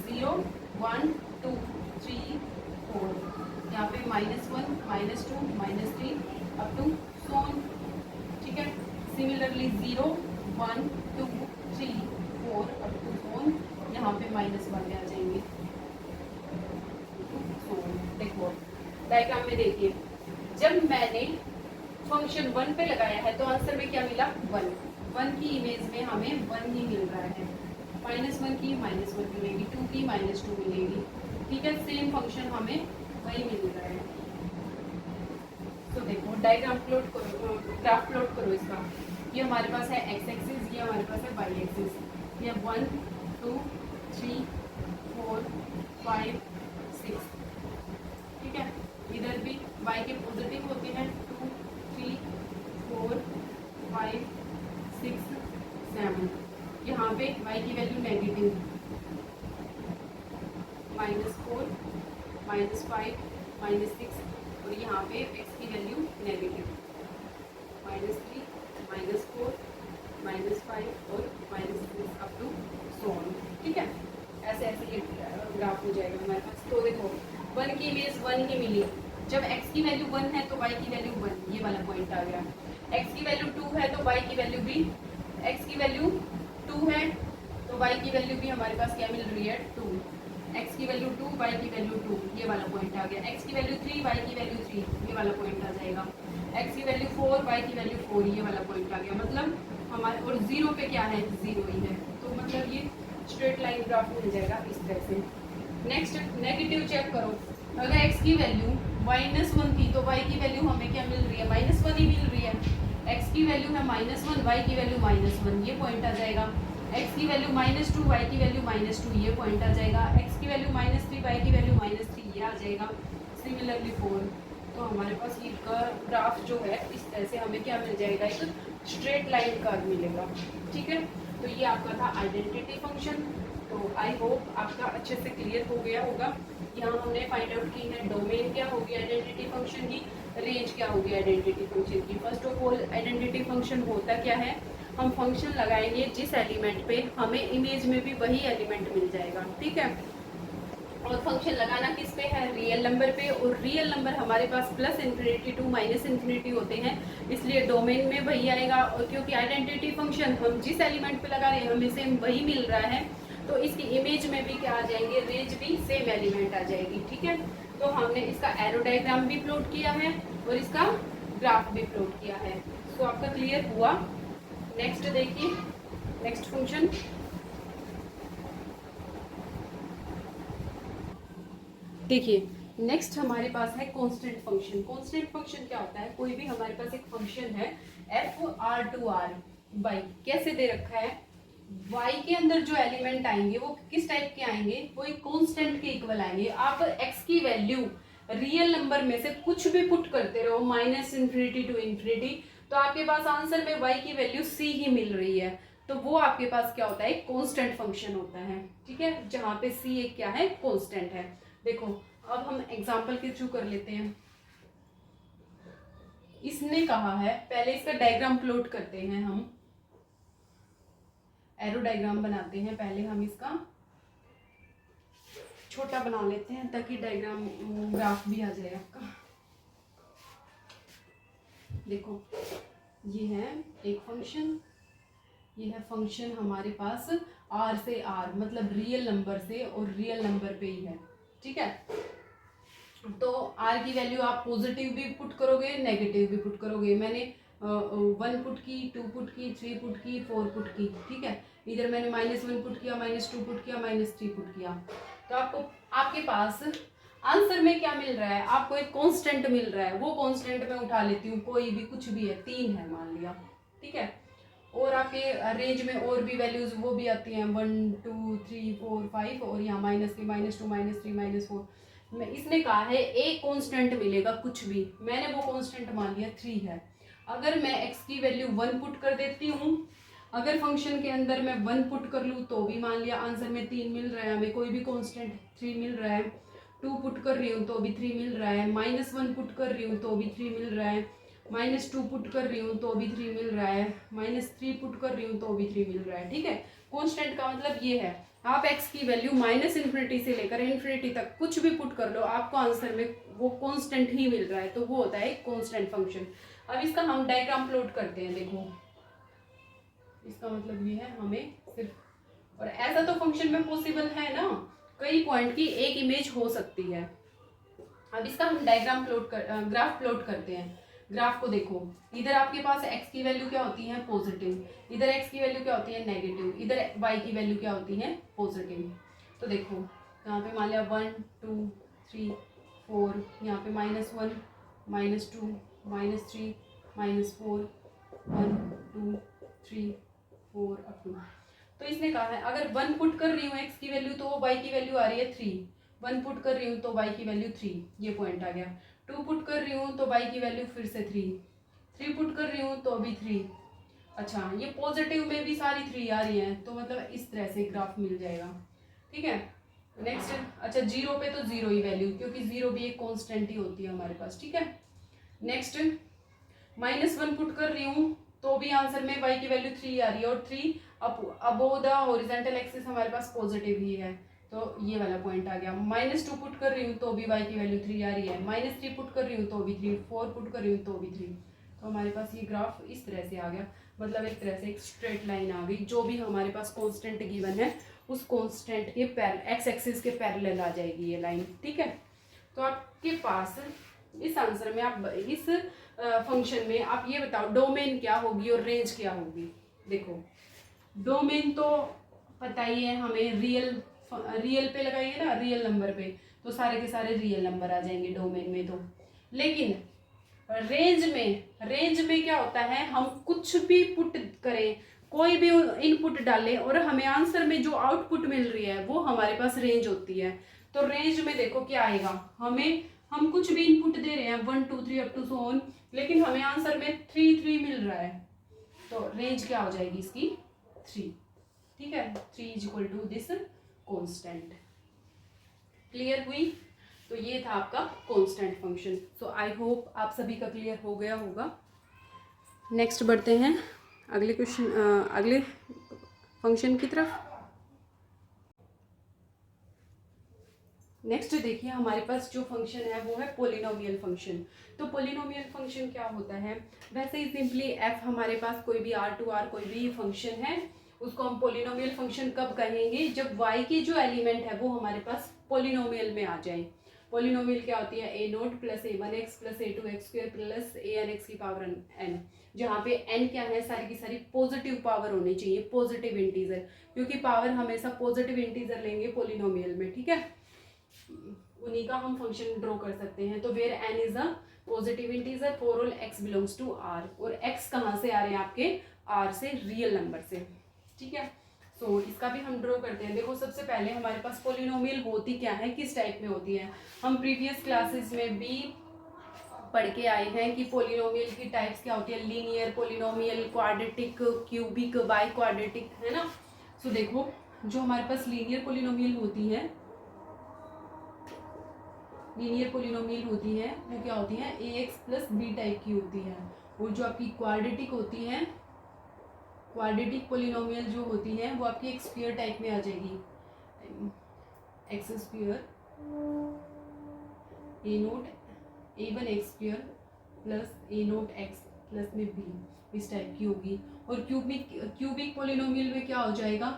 0 1 2 3 4 यहाँ पे -1 -2 -3 अप टू सोन, ठीक है। सिमिलरली 0 1 2 3 4 अप टू सोन यहाँ पे -1 आ जाएंगे। देखो डायग्राम में देखिए, जब मैंने फंक्शन 1 पे लगाया है तो आंसर में क्या मिला 1। 1 की इमेज में हमें 1 ही मिल रहा है। -1 की -1 मिलेगी, 2 की -2 मिलेगी, ठीक है। सेम फंक्शन हमें वही मिल रहा है। तो देखो डायग्राम प्लॉट करो, ग्राफ प्लॉट करो इसका। ये हमारे पास है एक्स एक्सिस, ये हमारे पास है वाई एक्सिस। ये 1 2 3 4 5 6, ठीक है। इधर भी y के पॉजिटिव होते हैं 2 3 4 5 6 7। यहाँ पे y की वैल्यू नेगेटिव -4 -5 -6, और यहाँ पे x की वैल्यू नेगेटिव -3 -4 -5 और -6 अप टू सोन, ठीक है। ऐसे ऐसे ये ग्राफ हो जाएगा हमारे पास। तो देखो 1 की इमेज 1 ही मिली, जब x की वैल्यू 1 है तो y की वैल्यू 1, ये वाला पॉइंट आ गया। x की वैल्यू 2 है तो y की वैल्यू भी, x की वैल्यू 2 है तो y की वैल्यू भी हमारे पास क्या मिल रही है 2। x की वैल्यू 2 y की वैल्यू 2, ये वाला पॉइंट आ गया। x की वैल्यू 3 y की वैल्यू 3, ये वाला पॉइंट आ जाएगा। x की वैल्यू 4 y की वैल्यू 4, ये वाला पॉइंट आ गया। मतलब हमारे और 0 पे क्या है 0 ही है। तो मतलब ये स्ट्रेट लाइन ग्राफ मिल जाएगा इस तरह से। नेक्स्ट नेगेटिव चेक करो, अगर x की वैल्यू -1 थी तो y की वैल्यू हमें क्या मिल रही है -1 ही मिल रही है। x की वैल्यू है -1, y की वैल्यू -1, ये पॉइंट आ जाएगा। x की वैल्यू -2, y की वैल्यू -2, ये पॉइंट आ जाएगा। x की वैल्यू -3, y की वैल्यू -3, ये आ जाएगा। सिमिलरली 4। तो हमारे पास ये ग्राफ जो है इस तरह से हमें क्या मिल जाएगा, एक स्ट्रेट लाइन कर्व मिलेगा, ठीक है। तो ये आपका था आइडेंटिटी फंक्शन। तो आई होप आपका अच्छे से क्लियर हो गया होगा। यहाँ हमने फाइंड आउट की है डोमेन क्या होगी आइडेंटिटी फंक्शन की, रेंज क्या होगी आइडेंटिटी फंक्शन की। First of all identity function होता क्या है, हम फंक्शन लगाएंगे जिस एलिमेंट पे हमें इमेज में भी वही एलिमेंट मिल जाएगा, ठीक है। और फंक्शन लगाना किस पे है, रियल नंबर पे। और रियल नंबर हमारे पास +∞ टू -∞ होते हैं, इसलिए डोमेन में वही आएगा। और क्योंकि आइडेंटिटी फंक्शन हम जिस एलिमेंट पे लगा रहे हैं हमें सेम वही मिल रहा है, तो इसकी इमेज में भी क्या आ जाएंगे, रेंज भी सेम एलिमेंट आ जाएगी, ठीक है। तो हमने इसका एरो डायग्राम भी प्लॉट किया है और इसका ग्राफ भी प्लॉट किया है। तो आपका क्लियर हुआ। नेक्स्ट देखिए, नेक्स्ट फंक्शन देखिए। नेक्स्ट हमारे पास है कांस्टेंट फंक्शन। कांस्टेंट फंक्शन क्या होता है, कोई भी हमारे पास एक फंक्शन है f(r)(r) y कैसे दे रखा है, y के अंदर जो एलिमेंट आएंगे वो किस टाइप के आएंगे, वो एक कांस्टेंट के इक्वल आएंगे। आप x की वैल्यू रियल नंबर में से कुछ भी पुट करते रहो -∞ टू ∞, तो आपके पास आंसर में y की वैल्यू c ही मिल रही है। तो वो आपके पास क्या होता है, एक कांस्टेंट फंक्शन होता है, ठीक है, जहाँ पे c एक क्या है, कांस्टेंट है। देखो अब हम एग्जाम्पल के थ्रू कर लेते हैं। इसने कहा है, पहले इसका डायग्राम प्लॉट करते हैं, हम एरो डायग्राम बनाते हैं। पहले हम इसका छोटा बना लेते हैं ताकि डायग्राम ग्राफ भी आ जाए आपका। देखो ये है एक फंक्शन, ये है फंक्शन हमारे पास r से r, मतलब रियल नंबर से और रियल नंबर पे ही है, ठीक है। तो r की वैल्यू आप पॉजिटिव भी पुट करोगे, नेगेटिव भी पुट करोगे। मैंने 1 पुट की, 2 पुट की, 3 पुट की, 4 पुट की, ठीक है। इधर मैंने -1 पुट किया, -2 पुट किया, -3 पुट किया। तो आपको आपके पास आंसर में क्या मिल रहा है, आपको एक कांस्टेंट मिल रहा है। वो कांस्टेंट मैं उठा लेती हूँ, कोई भी कुछ भी है, 3 है मान लिया, ठीक है। और आपके रेंज में और भी वैल्यूज वो भी आती हैं 1 2 3 4 5, और यहाँ -3 -2 -3 -4। इसने कहा है एक कांस्टेंट मिलेगा कुछ भी, मैंने वो कांस्टेंट मान लिया 3 है। अगर मैं x की वैल्यू 1 पुट कर देती हूँ, अगर फंक्शन के अंदर मैं 1 पुट कर लूँ तो भी मान लिया आंसर में 3 मिल रहा है, हमें कोई भी कांस्टेंट 3 मिल रहा है। 2 पुट कर रही हूँ तो भी 3 मिल रहा है, -1 पुट कर रही हूँ तो भी 3 मिल रहा है, -2 पुट कर रही हूँ तो भी 3 मिल रहा है, -3 पुट कर रही हूँ तो भी 3 मिल रहा है। ठीक है, कांस्टेंट का मतलब ये है, आप x की वैल्यू -∞ से लेकर ∞ तक कुछ भी पुट कर लो, आपको आंसर में वो कांस्टेंट ही मिल रहा है, तो वो होता है कांस्टेंट फंक्शन। अब इसका हम डायग्राम प्लॉट करते हैं। देखो इसका मतलब ये है हमें सिर्फ, और ऐसा तो फंक्शन में पॉसिबल है ना, कई पॉइंट की एक इमेज हो सकती है। अब इसका हम डायग्राम ग्राफ प्लॉट करते हैं। ग्राफ को देखो, इधर आपके पास x की वैल्यू क्या होती है पॉजिटिव, इधर x की वैल्यू क्या होती है नेगेटिव, इधर y की वैल्यू क्या होती है पॉजिटिव। तो देखो यहाँ पे मान लिया 1 2 3 4, यहाँ पे -1 -2 -3 -4 1 2 3 4 अप टू। तो इसने कहा है अगर 1 पुट कर रही हूँ x की वैल्यू तो y की वैल्यू आ रही है 3, 1 पुट कर रही हूँ तो y की वैल्यू 3, ये पॉइंट आ गया। 2 पुट कर रही हूँ तो y की वैल्यू फिर से 3 पुट कर रही हूँ तो अभी 3। अच्छा ये पॉजिटिव में भी सारी 3 आ रही हैं, तो मतलब इस तरह से ग्राफ मिल जाएगा। ठीक है, नेक्स्ट। अच्छा 0 पे तो 0 ही वैल्यू, क्योंकि 0 भी एक कांस्टेंट ही होती है हमारे पास। ठीक है, नेक्स्ट -1 पुट कर रही हूँ तो भी आंसर में y की वैल्यू 3 आ रही है, और 3 अबोव द हॉरिजॉन्टल एक्सिस हमारे पास पॉजिटिव ही है, तो ये वाला पॉइंट आ गया। -2 पुट कर रही हूँ तो भी y की वैल्यू 3 आ रही है, -3 पुट कर रही हूँ तो भी 3, 4 पुट कर रही हूँ तो भी 3। तो हमारे पास ये ग्राफ इस तरह से आ गया, मतलब एक तरह से एक स्ट्रेट लाइन आ गई। जो भी हमारे पास कांस्टेंट गिवन है उस कांस्टेंट के एक्स एक्सिस के पैरेलल आ जाएगी ये लाइन। ठीक है, तो आपके पास इस आंसर में, आप इस फंक्शन में आप ये बताओ डोमेन क्या होगी और रेंज क्या होगी। देखो डोमेन तो पता ही है हमें, रियल पे लगाइए ना, रियल नंबर पे, तो सारे के सारे रियल नंबर आ जाएंगे डोमेन में। तो लेकिन रेंज में क्या होता है, हम कुछ भी पुट करें, कोई भी इनपुट डालें और हमें आंसर में जो आउटपुट मिल रही है वो हमारे पास रेंज होती है। तो रेंज में देखो क्या आएगा, हम कुछ भी इनपुट दे रहे हैं 1 2 3 अप टू सो ऑन, लेकिन हमें आंसर में 3 3 मिल रहा है, तो रेंज क्या हो जाएगी इसकी 3। ठीक है, 3 is equal to this constant. Clear हुई? तो ये था आपका constant function. So I hope आप सभी का क्लियर हो गया होगा। नेक्स्ट बढ़ते हैं अगले क्वेश्चन, अगले फंक्शन की तरफ। नेक्स्ट देखिए हमारे पास जो फंक्शन है वो है पोलिनोमियल फंक्शन। तो पोलिनोमियल फंक्शन क्या होता है, वैसे ही सिंपली एफ हमारे पास कोई भी R टू R कोई भी फंक्शन है, उसको हम पोलिनोमियल फंक्शन कब कहेंगे, जब y की जो एलिमेंट है वो हमारे पास पोलिनोमियल में आ जाए। पोलिनोमियल क्या होती है, a0 + a1x + a2x² + an x की पावर n, जहाँ पे n क्या है, सारी की सारी पॉजिटिव पावर होनी चाहिए, पॉजिटिव इंटीजर, क्योंकि पावर हमेशा पॉजिटिव इंटीजर लेंगे पोलिनोमियल में। ठीक है, उन्हीं का हम फंक्शन ड्रॉ कर सकते हैं। तो where n is a positive integer for all x belongs to r, और x कहाँ से आ रहे हैं आपके r से, रियल नंबर से। ठीक है, सो इसका भी हम ड्रॉ करते हैं। देखो सबसे पहले हमारे पास पोलिनोमियल होती क्या है, किस टाइप में होती है, हम प्रीवियस क्लासेस में भी पढ़ के आए हैं कि पोलिनोमियल की टाइप्स क्या होती है, linear polynomial, quadratic, cubic, by quadratic, है ना। सो देखो जो हमारे पास लीनियर पोलिनोमियल होती है, लीनियर पोलिनोमियल होती है वो क्या होती है, ax + b टाइप की होती है। और जो आपकी क्वाड्रेटिक होती है, क्वाड्रेटिक पोलिनोमियल जो होती है वो आपकी एक स्फीयर टाइप में आ जाएगी, x sphere a0 a1x² + a0 x plus में b, इस टाइप की होगी। और क्यूबिक पोलिनोमियल में क्या हो जाएगा,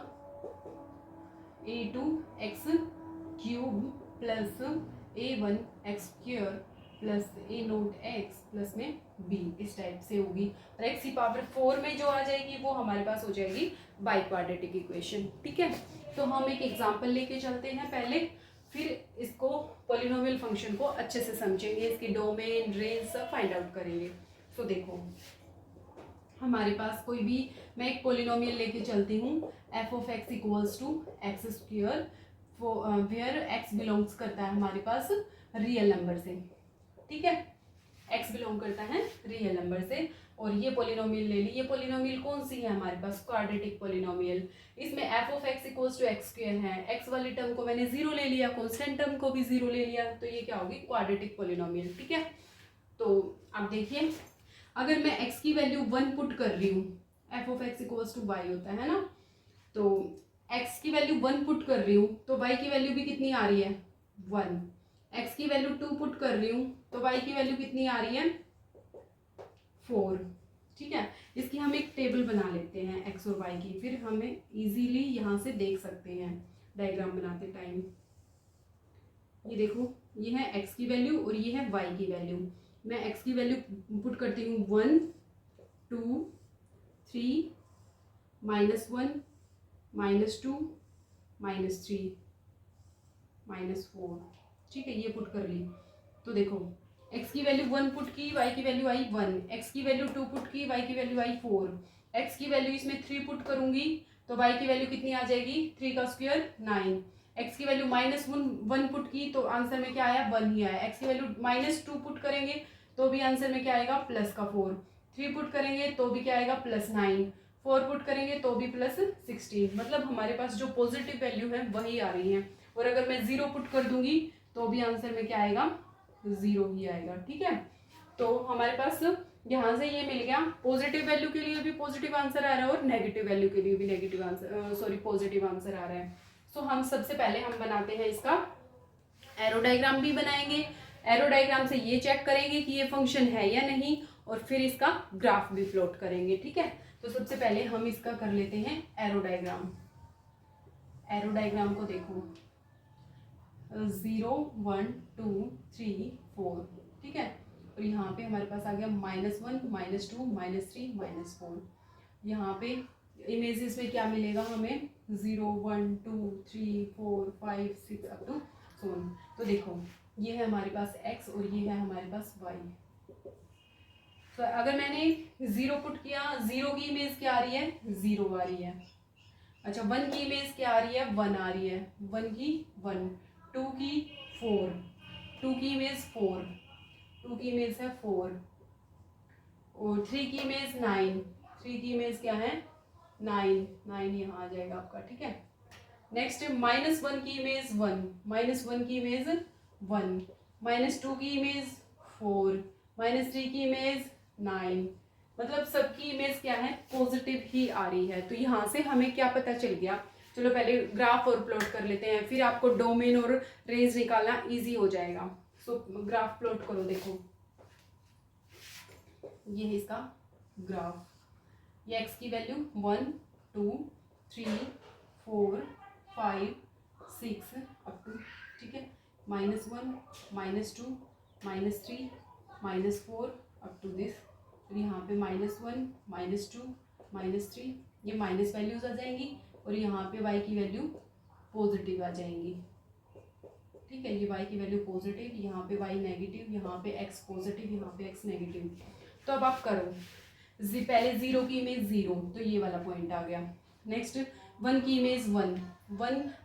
a2x³ + a1x² + a0 x plus में b, इस टाइप से होगी। और x की पावर 4 में जो आ जाएगी वो हमारे पास हो जाएगी बाई क्वाड्रेटिक इक्वेशन। ठीक है, तो हम एक एग्जांपल लेके चलते हैं पहले, फिर इसको पोलिनोमियल फंक्शन को अच्छे से समझेंगे, इसकी डोमेन रेंज सब फाइंड आउट करेंगे। तो देखो हमारे पास कोई भी, मैं एक पोलिनोमियल लेके चलती हूँ, f(x) = x², where x belongs करता है हमारे पास रियल नंबर से। ठीक है, x बिलोंग करता है रियल नंबर से। और ये पोलिनोमियल ले ली, ये पोलिनोमियल कौन सी है हमारे पास, क्वाड्रेटिक पोलिनोमियल। इसमें F of X equals to X square है, एक्स वाली टर्म को मैंने जीरो ले लिया, कॉन्स्टेंट टर्म को भी जीरो ले लिया, तो ये क्या होगी, क्वाड्रेटिक पोलिनोमियल। ठीक है, तो आप देखिए अगर मैं x की वैल्यू 1 पुट कर रही हूँ, F of X equals to Y होता है ना, तो x की वैल्यू 1 पुट कर रही हूँ तो y की वैल्यू भी कितनी आ रही है, 1। x की वैल्यू 2 पुट कर रही हूँ तो y की वैल्यू कितनी आ रही है, 4। ठीक है, इसकी हम एक टेबल बना लेते हैं x और y की, फिर हमें इजीली यहाँ से देख सकते हैं डायग्राम बनाते टाइम। ये देखो, ये है x की वैल्यू और ये है y की वैल्यू। मैं x की वैल्यू पुट करती हूँ 1 2 3 -1 -2 -3 -4। ठीक है, ये पुट कर ली। तो देखो x की वैल्यू 1 पुट की, y की वैल्यू आई 1, x की वैल्यू 2 पुट की, y की वैल्यू आई 4, x की वैल्यू इसमें 3 पुट करूंगी तो y की वैल्यू कितनी आ जाएगी, 3 का स्क्वायर 9। x की वैल्यू -1 पुट की तो आंसर में क्या आया, 1 ही आया। x की वैल्यू -2 पुट करेंगे तो भी आंसर में क्या आएगा, प्लस का 4। 3 पुट करेंगे तो भी क्या आएगा, +9। 4 पुट करेंगे तो भी +16। मतलब हमारे पास जो पॉजिटिव वैल्यू है वही आ रही है। और अगर मैं 0 पुट कर दूंगी तो भी आंसर में क्या आएगा, 0 ही आएगा। ठीक है, तो हमारे पास यहाँ से ये मिल गया, पॉजिटिव वैल्यू के लिए भी पॉजिटिव आंसर आ रहा है और नेगेटिव वैल्यू के लिए भी negative answer, sorry positive answer आ रहा है। सो हम सबसे पहले हम बनाते हैं इसका एरो डायग्राम भी बनाएंगे। एरो डायग्राम से ये चेक करेंगे कि ये फंक्शन है या नहीं, और फिर इसका ग्राफ भी प्लॉट करेंगे। ठीक है, तो सबसे पहले हम इसका कर लेते हैं एरो डायग्राम। एरो डायग्राम को देखो, 0 1 2 3 4। ठीक है, और यहाँ पे हमारे पास आ गया -1 -2 -3 -4। यहाँ पे इमेजेस में क्या मिलेगा हमें, 0 1 2 3 4 5 6 अप टू 7। तो देखो ये है हमारे पास x और ये है हमारे पास y। तो अगर मैंने 0 पुट किया, 0 की इमेज क्या आ रही है, 0 आ रही है। अच्छा, 1 की इमेज क्या आ रही है, 1 आ रही है। 1 की 1, 2 की 4, 2 की इमेज 4, 2 की इमेज है 4, और 3 की इमेज 9, 3 की इमेज क्या है, 9, 9 यहाँ आ जाएगा आपका। ठीक है, नेक्स्ट -1 की इमेज 1, -1 की इमेज 1, -2 की इमेज 4, -3 की इमेज 9। मतलब सबकी इमेज क्या है, पॉजिटिव ही आ रही है। तो यहाँ से हमें क्या पता चल गया, चलो पहले ग्राफ और प्लॉट कर लेते हैं, फिर आपको डोमेन और रेंज निकालना इजी हो जाएगा। सो ग्राफ प्लॉट करो। देखो ये है इसका ग्राफ। ये x की वैल्यू 1 2 3 4 5 6 अप टू, ठीक है, -1 -2 -3 -4 अप टू दिस। फिर यहाँ पे -1 -2 -3, ये माइनस वैल्यूज आ जाएंगी, और यहाँ पे y की वैल्यू पॉजिटिव आ जाएंगी। ठीक है, ये y की वैल्यू पॉजिटिव, यहाँ पे y नेगेटिव, यहाँ पे x पॉजिटिव, यहाँ पे x नेगेटिव। तो अब आप करो, पहले 0 की इमेज 0, तो ये वाला पॉइंट आ गया। नेक्स्ट 1 की इमेज 1,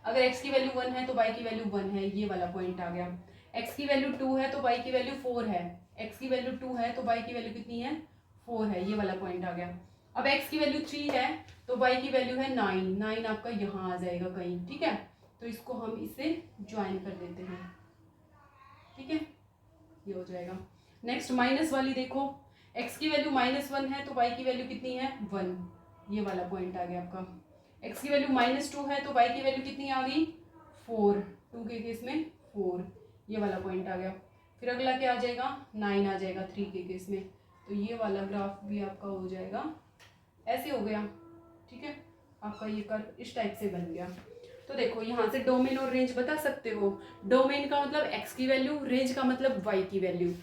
अगर x की वैल्यू 1 है तो y की वैल्यू 1 है, ये वाला पॉइंट आ गया। x की वैल्यू 2 है तो y की वैल्यू 4 है, x की वैल्यू 2 है तो y की वैल्यू कितनी है, 4 है, ये वाला पॉइंट आ गया। अब x की वैल्यू 3 है तो y की वैल्यू है 9, 9 आपका यहाँ आ जाएगा कहीं। ठीक है, तो इसको हम इससे ज्वाइन कर देते हैं। ठीक है, ये हो जाएगा। नेक्स्ट माइनस वाली देखो, x की वैल्यू -1 है तो y की वैल्यू कितनी है, 1, ये वाला पॉइंट आ गया आपका। x की वैल्यू -2 है तो y की वैल्यू कितनी आ गई, 4, 2 के केस में 4, ये वाला पॉइंट आ गया। फिर अगला क्या आ जाएगा, 9 आ जाएगा 3 के केस में, तो ये वाला ग्राफ भी आपका हो जाएगा, ऐसे हो गया। ठीक है, आपका ये कर्व इस टाइप से बन गया। तो देखो यहाँ से डोमेन और रेंज बता सकते हो। डोमेन का मतलब x की वैल्यू, रेंज का मतलब y की वैल्यू।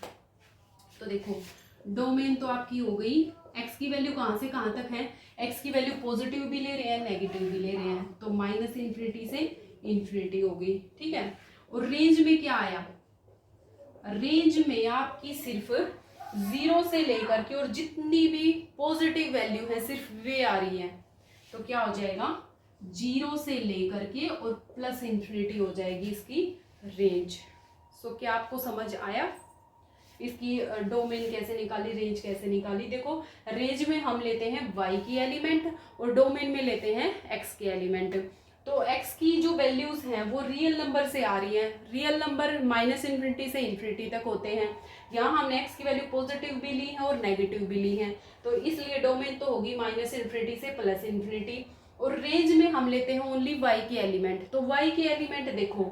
तो देखो डोमेन तो आपकी हो गई, x की वैल्यू कहाँ से कहाँ तक है, x की वैल्यू पॉजिटिव भी ले रहे हैं नेगेटिव भी ले रहे हैं, तो -∞ से इन्फिनिटी हो गई। ठीक है, और रेंज में क्या आया, रेंज में आपकी सिर्फ 0 से लेकर के और जितनी भी पॉजिटिव वैल्यू है सिर्फ वे आ रही है, तो क्या हो जाएगा, 0 से लेकर के और +∞ हो जाएगी इसकी रेंज। सो क्या आपको समझ आया। इसकी डोमेन कैसे निकाली, रेंज कैसे निकाली। देखो रेंज में हम लेते हैं y की एलिमेंट और डोमेन में लेते हैं x के एलिमेंट। तो x की जो वैल्यूज हैं वो रियल नंबर से आ रही हैं। रियल नंबर -∞ से इन्फिनिटी तक होते हैं। यहाँ हमने x की वैल्यू पॉजिटिव भी ली है और नेगेटिव भी ली है, तो इसलिए डोमेन तो होगी -∞ से +∞। और रेंज में हम लेते हैं ओनली y के एलिमेंट। तो y के एलिमेंट देखो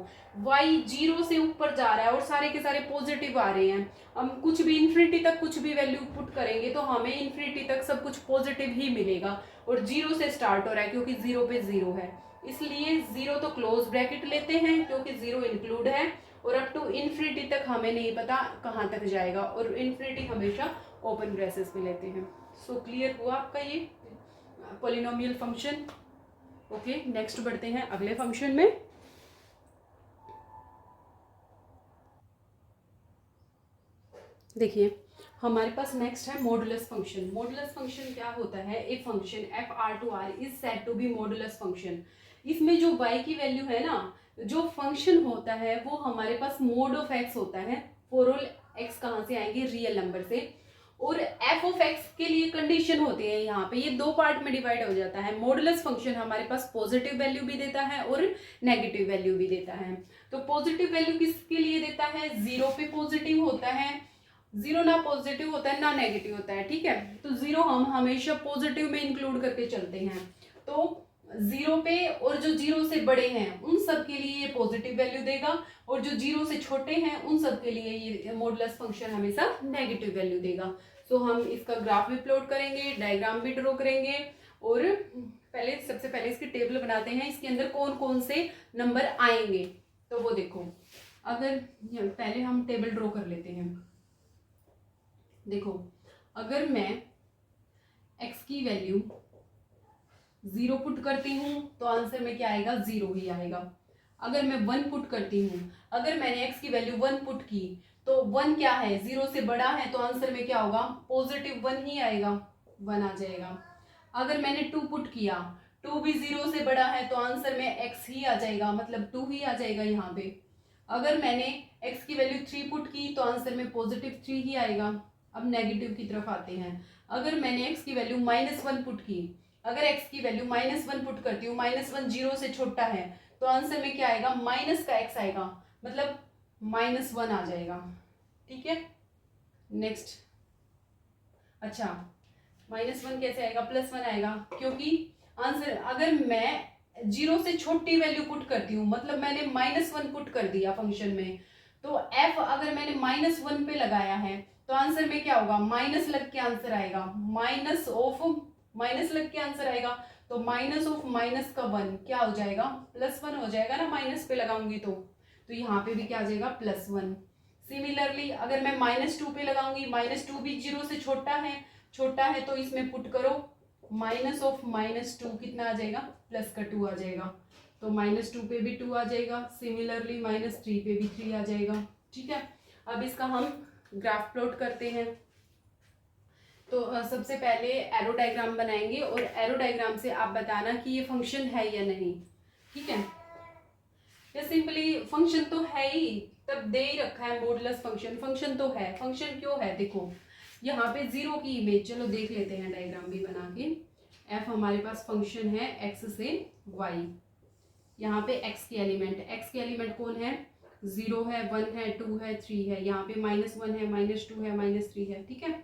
y 0 से ऊपर जा रहा है और सारे के सारे पॉजिटिव आ रहे हैं। हम कुछ भी इन्फिनिटी तक कुछ भी वैल्यू पुट करेंगे तो हमें इन्फिनिटी तक सब कुछ पॉजिटिव ही मिलेगा। और 0 से स्टार्ट हो रहा है क्योंकि 0 पे 0 है, इसलिए 0 तो क्लोज ब्रैकेट लेते हैं क्योंकि 0 इंक्लूड है। और अप टू इन्फिनिटी तक हमें नहीं पता कहाँ तक जाएगा, और इन्फिनिटी हमेशा ओपन ब्रेसेस में लेते हैं। सो क्लियर हुआ आपका ये पॉलिनोमियल फंक्शन। ओके, नेक्स्ट बढ़ते हैं अगले फंक्शन में। देखिए हमारे पास नेक्स्ट है मॉडुलस फंक्शन। मॉडुलस फंक्शन क्या होता है, a function F R to R is said to be modulus function. इसमें जो y की वैल्यू है ना, जो फंक्शन होता है वो हमारे पास मोड ऑफ x होता है। फॉर ऑल x कहाँ से आएंगे, रियल नंबर से। और f ऑफ x के लिए कंडीशन होती है, यहाँ पे ये दो पार्ट में डिवाइड हो जाता है। मॉडुलस फंक्शन हमारे पास पॉजिटिव वैल्यू भी देता है और नेगेटिव वैल्यू भी देता है। तो पॉजिटिव वैल्यू किसके लिए देता है, 0 पे पॉजिटिव होता है, 0 ना पॉजिटिव होता है ना नेगेटिव होता है, ठीक है। तो 0 हम हमेशा पॉजिटिव में इंक्लूड करके चलते हैं। तो 0 पे और जो 0 से बड़े हैं उन सब के लिए ये पॉजिटिव वैल्यू देगा, और जो 0 से छोटे हैं उन सब के लिए ये मॉडुलस फंक्शन हमेशा नेगेटिव वैल्यू देगा। सो हम इसका ग्राफ भी प्लॉट करेंगे, डायग्राम भी ड्रॉ करेंगे, और सबसे पहले इसकी टेबल बनाते हैं, इसके अंदर कौन कौन से नंबर आएंगे। तो वो देखो, अगर पहले हम टेबल ड्रॉ कर लेते हैं। देखो अगर मैं x की वैल्यू 0 पुट करती हूँ तो आंसर में क्या आएगा, 0 ही आएगा। अगर मैं 1 पुट करती हूँ, अगर मैंने x की वैल्यू 1 पुट की तो 1 क्या है, 0 से बड़ा है, तो आंसर में क्या होगा, पॉजिटिव 1 ही आएगा, 1 आ जाएगा। अगर मैंने 2 पुट किया, 2 भी 0 से बड़ा है तो आंसर में x ही आ जाएगा, मतलब 2 ही आ जाएगा यहाँ पे। अगर मैंने x की वैल्यू 3 पुट की तो आंसर में पॉजिटिव 3 ही आएगा। अब नेगेटिव की तरफ आते हैं। अगर मैंने x की वैल्यू -1 पुट की, अगर x की वैल्यू -1 पुट करती हूँ, -1 0 से छोटा है, तो आंसर में क्या आएगा, माइनस का x आएगा, मतलब -1 आ जाएगा, ठीक है। नेक्स्ट, अच्छा -1 कैसे आएगा, +1 आएगा, क्योंकि आंसर अगर मैं 0 से छोटी वैल्यू पुट करती हूँ, मतलब मैंने -1 पुट कर दिया फंक्शन में, तो f अगर मैंने -1 पे लगाया है तो आंसर में क्या होगा, माइनस लग के आंसर आएगा, माइनस ऑफ माइनस लग के आंसर आएगा। तो माइनस ऑफ माइनस का 1 क्या हो जाएगा, +1 हो जाएगा ना, माइनस पे लगाऊंगी तो यहाँ पे भी क्या आ जाएगा, +1। सिमिलरली अगर मैं -2 पे लगाऊंगी, -2 भी 0 से छोटा है तो इसमें पुट करो, माइनस ऑफ -2 कितना आ जाएगा, +2 आ जाएगा। तो -2 पे भी 2 आ जाएगा, सिमिलरली -3 पे भी 3 आ जाएगा, ठीक है। अब इसका हम ग्राफ प्लॉट करते हैं। तो सबसे पहले एरो डायग्राम बनाएंगे, और एरो डायग्राम से आप बताना कि ये फंक्शन है या नहीं, ठीक है। या सिंपली फंक्शन तो है ही, तब दे ही रखा है मॉडुलस फंक्शन, फंक्शन तो है। फंक्शन क्यों है, देखो यहाँ पे 0 की इमेज, चलो देख लेते हैं डायग्राम भी बना के। f हमारे पास फंक्शन है x से y, यहाँ पे x के एलिमेंट कौन है, 0 है, 1 है, 2 है, 3 है, यहाँ पे -1 है, -2 है, -3 है, ठीक है।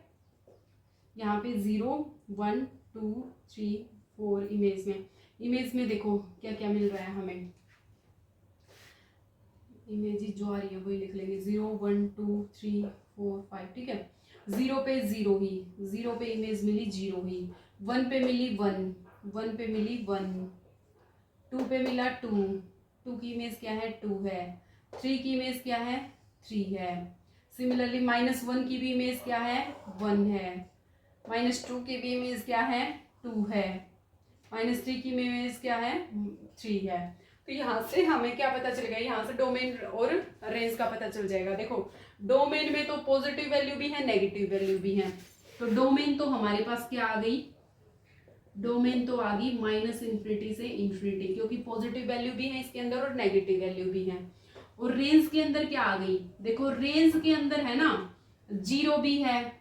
यहाँ पे 0 1 2 3 4 इमेज में देखो क्या क्या मिल रहा है हमें, इमेज जो आ रही है वही लिख लेंगे, 0 1 2 3 4 5, ठीक है। 0 पे 0 ही, 0 पे इमेज मिली 0 ही, 1 पे मिली 1 पे मिली 1, 2 पे मिला 2 की इमेज क्या है, 2 है, 3 की इमेज क्या है, 3 है। सिमिलरली -1 की भी इमेज क्या है, 1 है, -2 की भी इमेज क्या है, 2 है, -3 की इमेज क्या है, 3 है। तो यहाँ से हमें क्या पता चलेगा, यहाँ से डोमेन और रेंज का पता चल जाएगा। देखो डोमेन में तो पॉजिटिव वैल्यू भी है, नेगेटिव वैल्यू भी है। तो डोमेन तो हमारे पास क्या आ गई, डोमेन तो आ गई -∞ से ∞, क्योंकि पॉजिटिव वैल्यू भी है इसके अंदर और नेगेटिव वैल्यू भी है। और रेंज के अंदर क्या आ गई, देखो रेंज के अंदर है ना, जीरो भी है,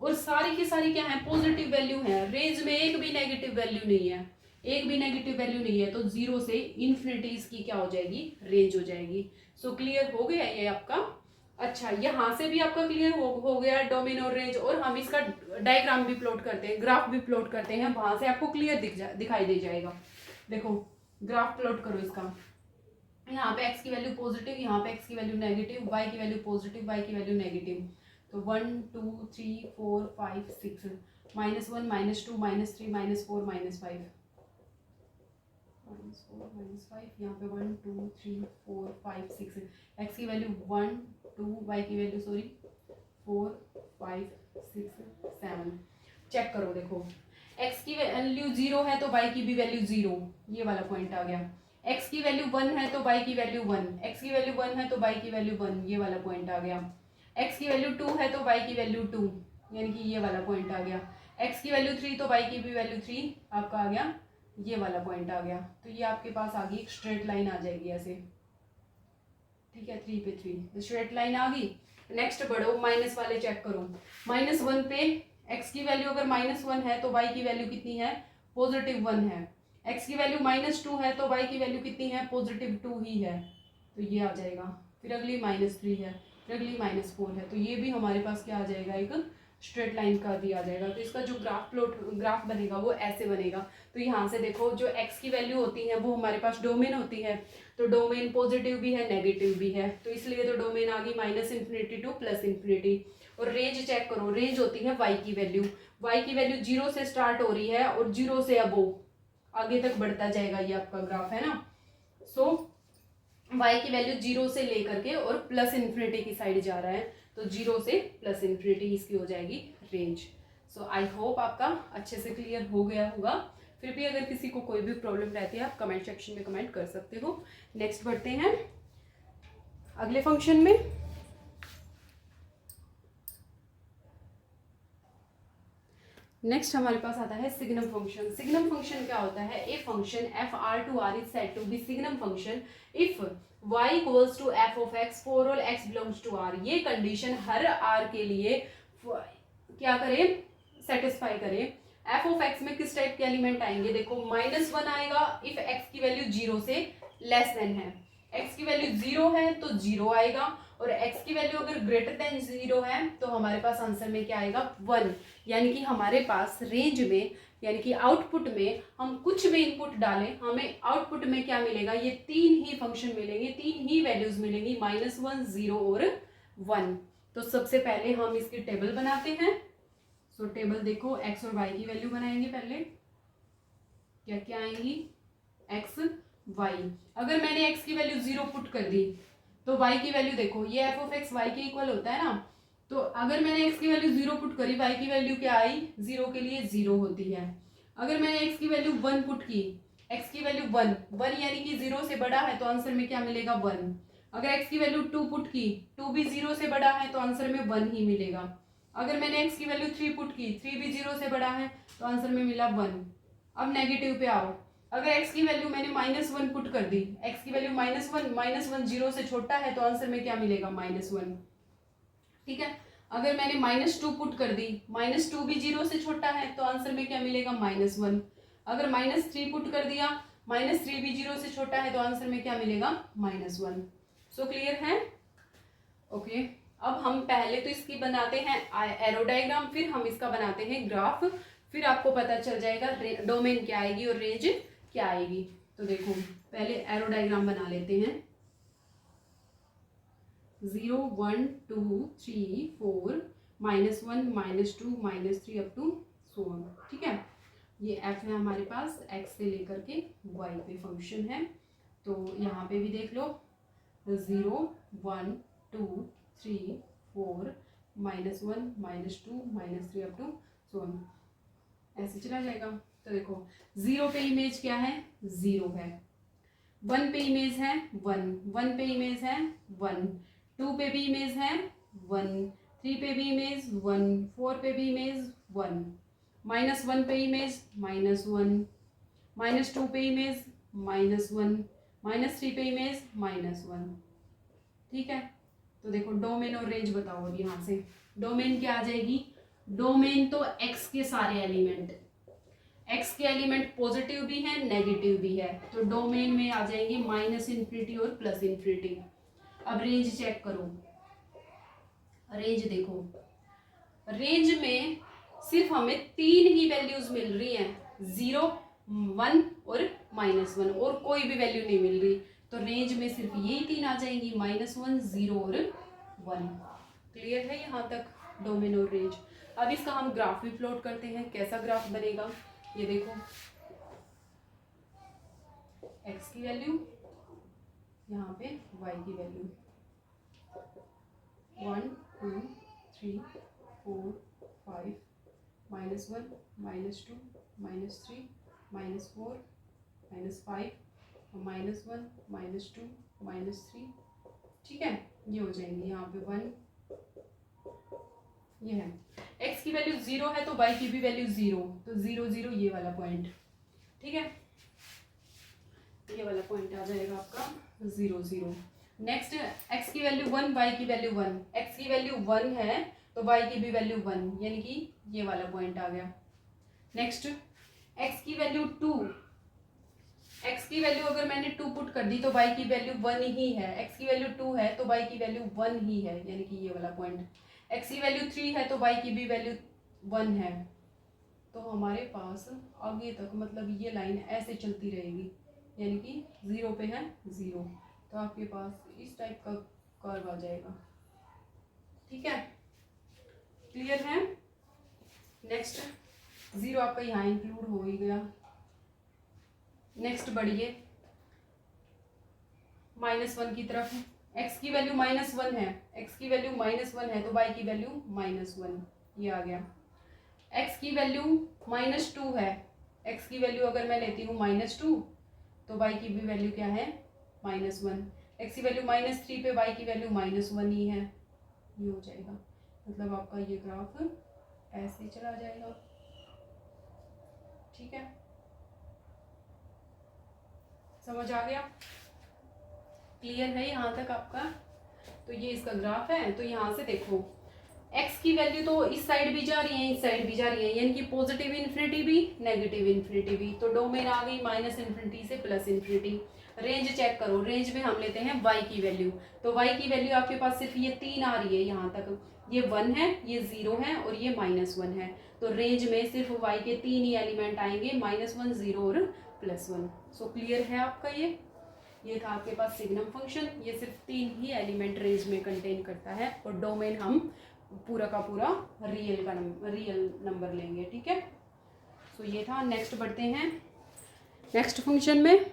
और सारी की सारी क्या है, पॉजिटिव वैल्यू है। रेंज में एक भी नेगेटिव वैल्यू नहीं है, एक भी नेगेटिव वैल्यू नहीं है, तो जीरो से इन्फिनिटी इसकी क्या हो जाएगी, रेंज हो जाएगी। सो क्लियर हो गया ये आपका। अच्छा, यहाँ से भी आपका क्लियर हो गया डोमेन और रेंज, और हम इसका डायग्राम भी प्लॉट करते हैं, ग्राफ भी प्लॉट करते हैं, वहां से आपको क्लियर दिखाई दे जाएगा। देखो ग्राफ प्लॉट करो इसका, यहाँ पे x की वैल्यू पॉजिटिव, यहाँ पे x की वैल्यू नेगेटिव, y की वैल्यू पॉजिटिव, y की वैल्यू नेगेटिव। तो 1 2 3 4 5 6, -1 -2 -3 -4 -5, -4 -5, यहाँ पे 1 2 3 4 5 6, x की वैल्यू 1 2, y की वैल्यू 4 5 6 7। चेक करो, देखो x की वैल्यू 0 है तो y की भी वैल्यू 0, ये वाला पॉइंट आ गया। x की वैल्यू 1 है तो y की वैल्यू 1, x की वैल्यू 1 है तो y की वैल्यू 1, ये वाला पॉइंट आ गया। x की वैल्यू 2 है तो y की वैल्यू 2, यानी कि ये वाला पॉइंट आ गया। x की वैल्यू 3 तो y की भी वैल्यू 3 आपका आ गया, ये वाला पॉइंट आ गया। तो ये आपके पास आ गई, एक स्ट्रेट लाइन आ जाएगी ऐसे, ठीक है, 3 पे 3 स्ट्रेट लाइन आ गई। नेक्स्ट बढ़ो, माइनस वाले चेक करो। -1 पे x की वैल्यू अगर -1 है तो y की वैल्यू कितनी है, +1 है। x की वैल्यू -2 है तो y की वैल्यू कितनी है, +2 ही है, तो ये आ जाएगा। फिर अगली -3 है, फिर अगली -4 है, तो ये भी हमारे पास क्या आ जाएगा, एक स्ट्रेट लाइन का दिया जाएगा। तो इसका जो ग्राफ बनेगा वो ऐसे बनेगा। तो यहाँ से देखो, जो x की वैल्यू होती है वो हमारे पास डोमेन होती है, तो डोमेन पॉजिटिव भी है नेगेटिव भी है, तो इसलिए तो डोमेन आ गई -∞ टू +∞। और रेंज चेक करो, रेंज होती है y की वैल्यू, y की वैल्यू 0 से स्टार्ट हो रही है और 0 से अबोव आगे तक बढ़ता जाएगा, ये आपका ग्राफ है ना। सो y की वैल्यू 0 से लेकर के और +∞ की साइड जा रहा है, तो 0 से +∞ इसकी हो जाएगी रेंज। सो आई होप आपका अच्छे से क्लियर हो गया होगा। फिर भी अगर किसी को कोई भी प्रॉब्लम रहती है आप कमेंट सेक्शन में कमेंट कर सकते हो। नेक्स्ट बढ़ते हैं अगले फंक्शन में। नेक्स्ट हमारे पास आता है सिग्नम फंक्शन। सिग्नम फंक्शन क्या होता है, a function F R to R is said to be signum function if y equals to f of x for all x belongs to r। ये कंडीशन हर r के लिए क्या करे, सेटिस्फाई करे। f ऑफ x में किस टाइप के एलिमेंट आएंगे, देखो -1 आएगा इफ x की वैल्यू 0 से लेस देन है, x की वैल्यू 0 है तो 0 आएगा, और x की वैल्यू अगर ग्रेटर देन 0 है तो हमारे पास आंसर में क्या आएगा, 1। यानी कि हमारे पास रेंज में, यानी कि आउटपुट में हम कुछ भी इनपुट डालें, हमें आउटपुट में क्या मिलेगा, ये 3 ही फंक्शन मिलेंगे, 3 ही वैल्यूज मिलेंगी, -1 0 और 1। तो सबसे पहले हम इसकी टेबल बनाते हैं। सो टेबल देखो, x और y की वैल्यू बनाएंगे पहले, क्या क्या आएंगी, x y। अगर मैंने x की वैल्यू 0 पुट कर दी तो y की वैल्यू देखो, ये f ऑफ x y के इक्वल होता है ना, तो अगर मैंने x की वैल्यू 0 पुट करी, y की वैल्यू क्या आई, 0 के लिए 0 होती है। अगर मैंने x की वैल्यू 1 पुट की, x की वैल्यू 1 यानी कि 0 से बड़ा है तो आंसर में क्या मिलेगा, 1। अगर x की वैल्यू 2 पुट की, 2 भी 0 से बड़ा है तो आंसर में 1 ही मिलेगा। अगर मैंने x की वैल्यू 3 पुट की, 3 भी 0 से बड़ा है तो आंसर में मिला 1। अब नेगेटिव पे आओ, अगर x की वैल्यू मैंने -1 पुट कर दी, x की वैल्यू -1 0 से छोटा है तो आंसर में क्या मिलेगा, -1, ठीक है। अगर मैंने -2 पुट कर दी, -2 भी 0 से छोटा है तो आंसर में क्या मिलेगा, -1। अगर -3 पुट कर दिया, -3 भी 0 से छोटा है तो आंसर में क्या मिलेगा, -1। सो क्लियर है, ओके। अब हम पहले तो इसकी बनाते हैं एरो डायग्राम, फिर हम इसका बनाते हैं ग्राफ, फिर आपको पता चल जाएगा डोमेन क्या आएगी और रेंज क्या आएगी। तो देखो पहले एरो डायग्राम बना लेते हैं, 0 1 2 3 4 -1 -2 -3 अप टू सो ऑन, ठीक है। ये f है हमारे पास, x से लेकर के y पे फंक्शन है। तो यहाँ पे भी देख लो, 0 1 2 3 4 -1 -2 -3 अप टू सो ऑन, ऐसे चला जाएगा। तो देखो 0 पे इमेज क्या है, 0 है, 1 पे इमेज है 1, 1 पे इमेज है 1, 2 पे भी इमेज है 1, 3 पे भी इमेज 1, 4 पे भी इमेज 1, -1 पे इमेज -1, -2 पे इमेज -1, -3 पे इमेज -1, ठीक है। तो देखो डोमेन और रेंज बताओ अब यहाँ से। डोमेन क्या आ जाएगी, डोमेन तो एक्स के सारे एलिमेंट, एक्स के एलिमेंट पॉजिटिव भी है नेगेटिव भी है, तो डोमेन में आ जाएंगे -∞ और +∞। अब रेंज चेक करो, रेंज देखो, रेंज में सिर्फ हमें 3 ही वैल्यूज मिल रही हैं, 0, 1 और -1, और कोई भी वैल्यू नहीं मिल रही। तो रेंज में सिर्फ यही 3 आ जाएंगी, -1, 0 और 1। क्लियर है यहाँ तक डोमेन और रेंज। अब इसका हम ग्राफ भी प्लॉट करते हैं, कैसा ग्राफ बनेगा ये देखो। एक्स की वैल्यू, यहाँ पे वाई की वैल्यू, 1 2 3 4 5, -1 -2 -3 -4 -5 -1 -2 -3, ठीक है। ये हो जाएंगे यहाँ पे 1, ये है x की वैल्यू 0 है तो y की भी वैल्यू 0, तो 0 0 ये वाला पॉइंट, ठीक है, ये वाला पॉइंट आ जाएगा आपका 0 0। नेक्स्ट x की वैल्यू 1, y की वैल्यू 1, x की वैल्यू 1 है तो y की भी वैल्यू 1, यानी कि ये वाला पॉइंट आ गया। नेक्स्ट x की वैल्यू 2, x की वैल्यू अगर मैंने 2 पुट कर दी तो y की वैल्यू 1 ही है, x की वैल्यू 2 है तो y की वैल्यू 1 ही है, यानी कि ये वाला पॉइंट। x की वैल्यू 3 है तो y की भी वैल्यू 1 है, तो हमारे पास आगे तक मतलब ये लाइन ऐसे चलती रहेगी, यानी कि 0 पे है 0, तो आपके पास इस टाइप का कर्व आ जाएगा, ठीक है, क्लियर है। नेक्स्ट 0 आपका यहाँ इंक्लूड हो ही गया। नेक्स्ट बढ़िए -1 की तरफ, x की वैल्यू -1 है, x की वैल्यू -1 है तो y की वैल्यू -1, ये आ गया। x की वैल्यू -2 है, x की वैल्यू अगर मैं लेती हूँ -2 तो y की भी वैल्यू क्या है -1, x की वैल्यू -3 पे y की वैल्यू -1 ही है, ये हो जाएगा। मतलब आपका ये ग्राफ ऐसे चला जाएगा, ठीक है, समझ आ गया, क्लियर है यहाँ तक आपका। तो ये इसका ग्राफ है। तो यहाँ से देखो x की वैल्यू तो इस साइड भी जा रही है इस साइड भी जा रही है, यानी कि पॉजिटिव इन्फिनिटी भी नेगेटिव इन्फिनिटी भी, तो डोमेन आ गई -∞ से +∞। रेंज चेक करो, रेंज में हम लेते हैं y की वैल्यू, तो y की वैल्यू आपके पास सिर्फ ये 3 आ रही है यहाँ तक, ये 1 है, ये 0 है और ये -1 है, तो रेंज में सिर्फ y के 3 ही एलिमेंट आएंगे, -1 0 और +1। सो क्लियर है आपका। ये था आपके पास सिग्नम फंक्शन, ये सिर्फ 3 ही एलिमेंट रेंज में कंटेन करता है, और डोमेन हम पूरा का पूरा रियल नंबर लेंगे, ठीक है। सो ये था। नेक्स्ट बढ़ते हैं नेक्स्ट फंक्शन में।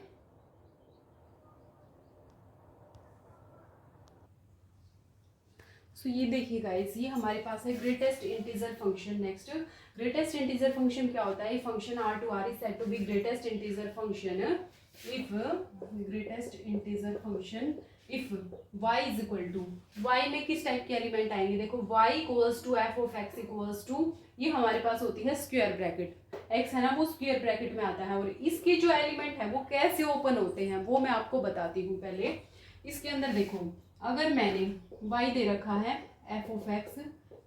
सो ये देखिए गाइस, ये हमारे पास है greatest integer function. Next greatest integer function क्या होता है, function R2R is said to be greatest integer function if greatest integer function if y is equal to, y में किस टाइप के एलिमेंट आएंगे, देखो y equals to f of x equals to, ये हमारे पास होती है स्क्वायर ब्रैकेट, x है ना वो स्क्वायर ब्रैकेट में आता है, और इसके जो एलिमेंट है वो कैसे ओपन होते हैं वो मैं आपको बताती हूँ। पहले इसके अंदर देखो, अगर मैंने y दे रखा है f of x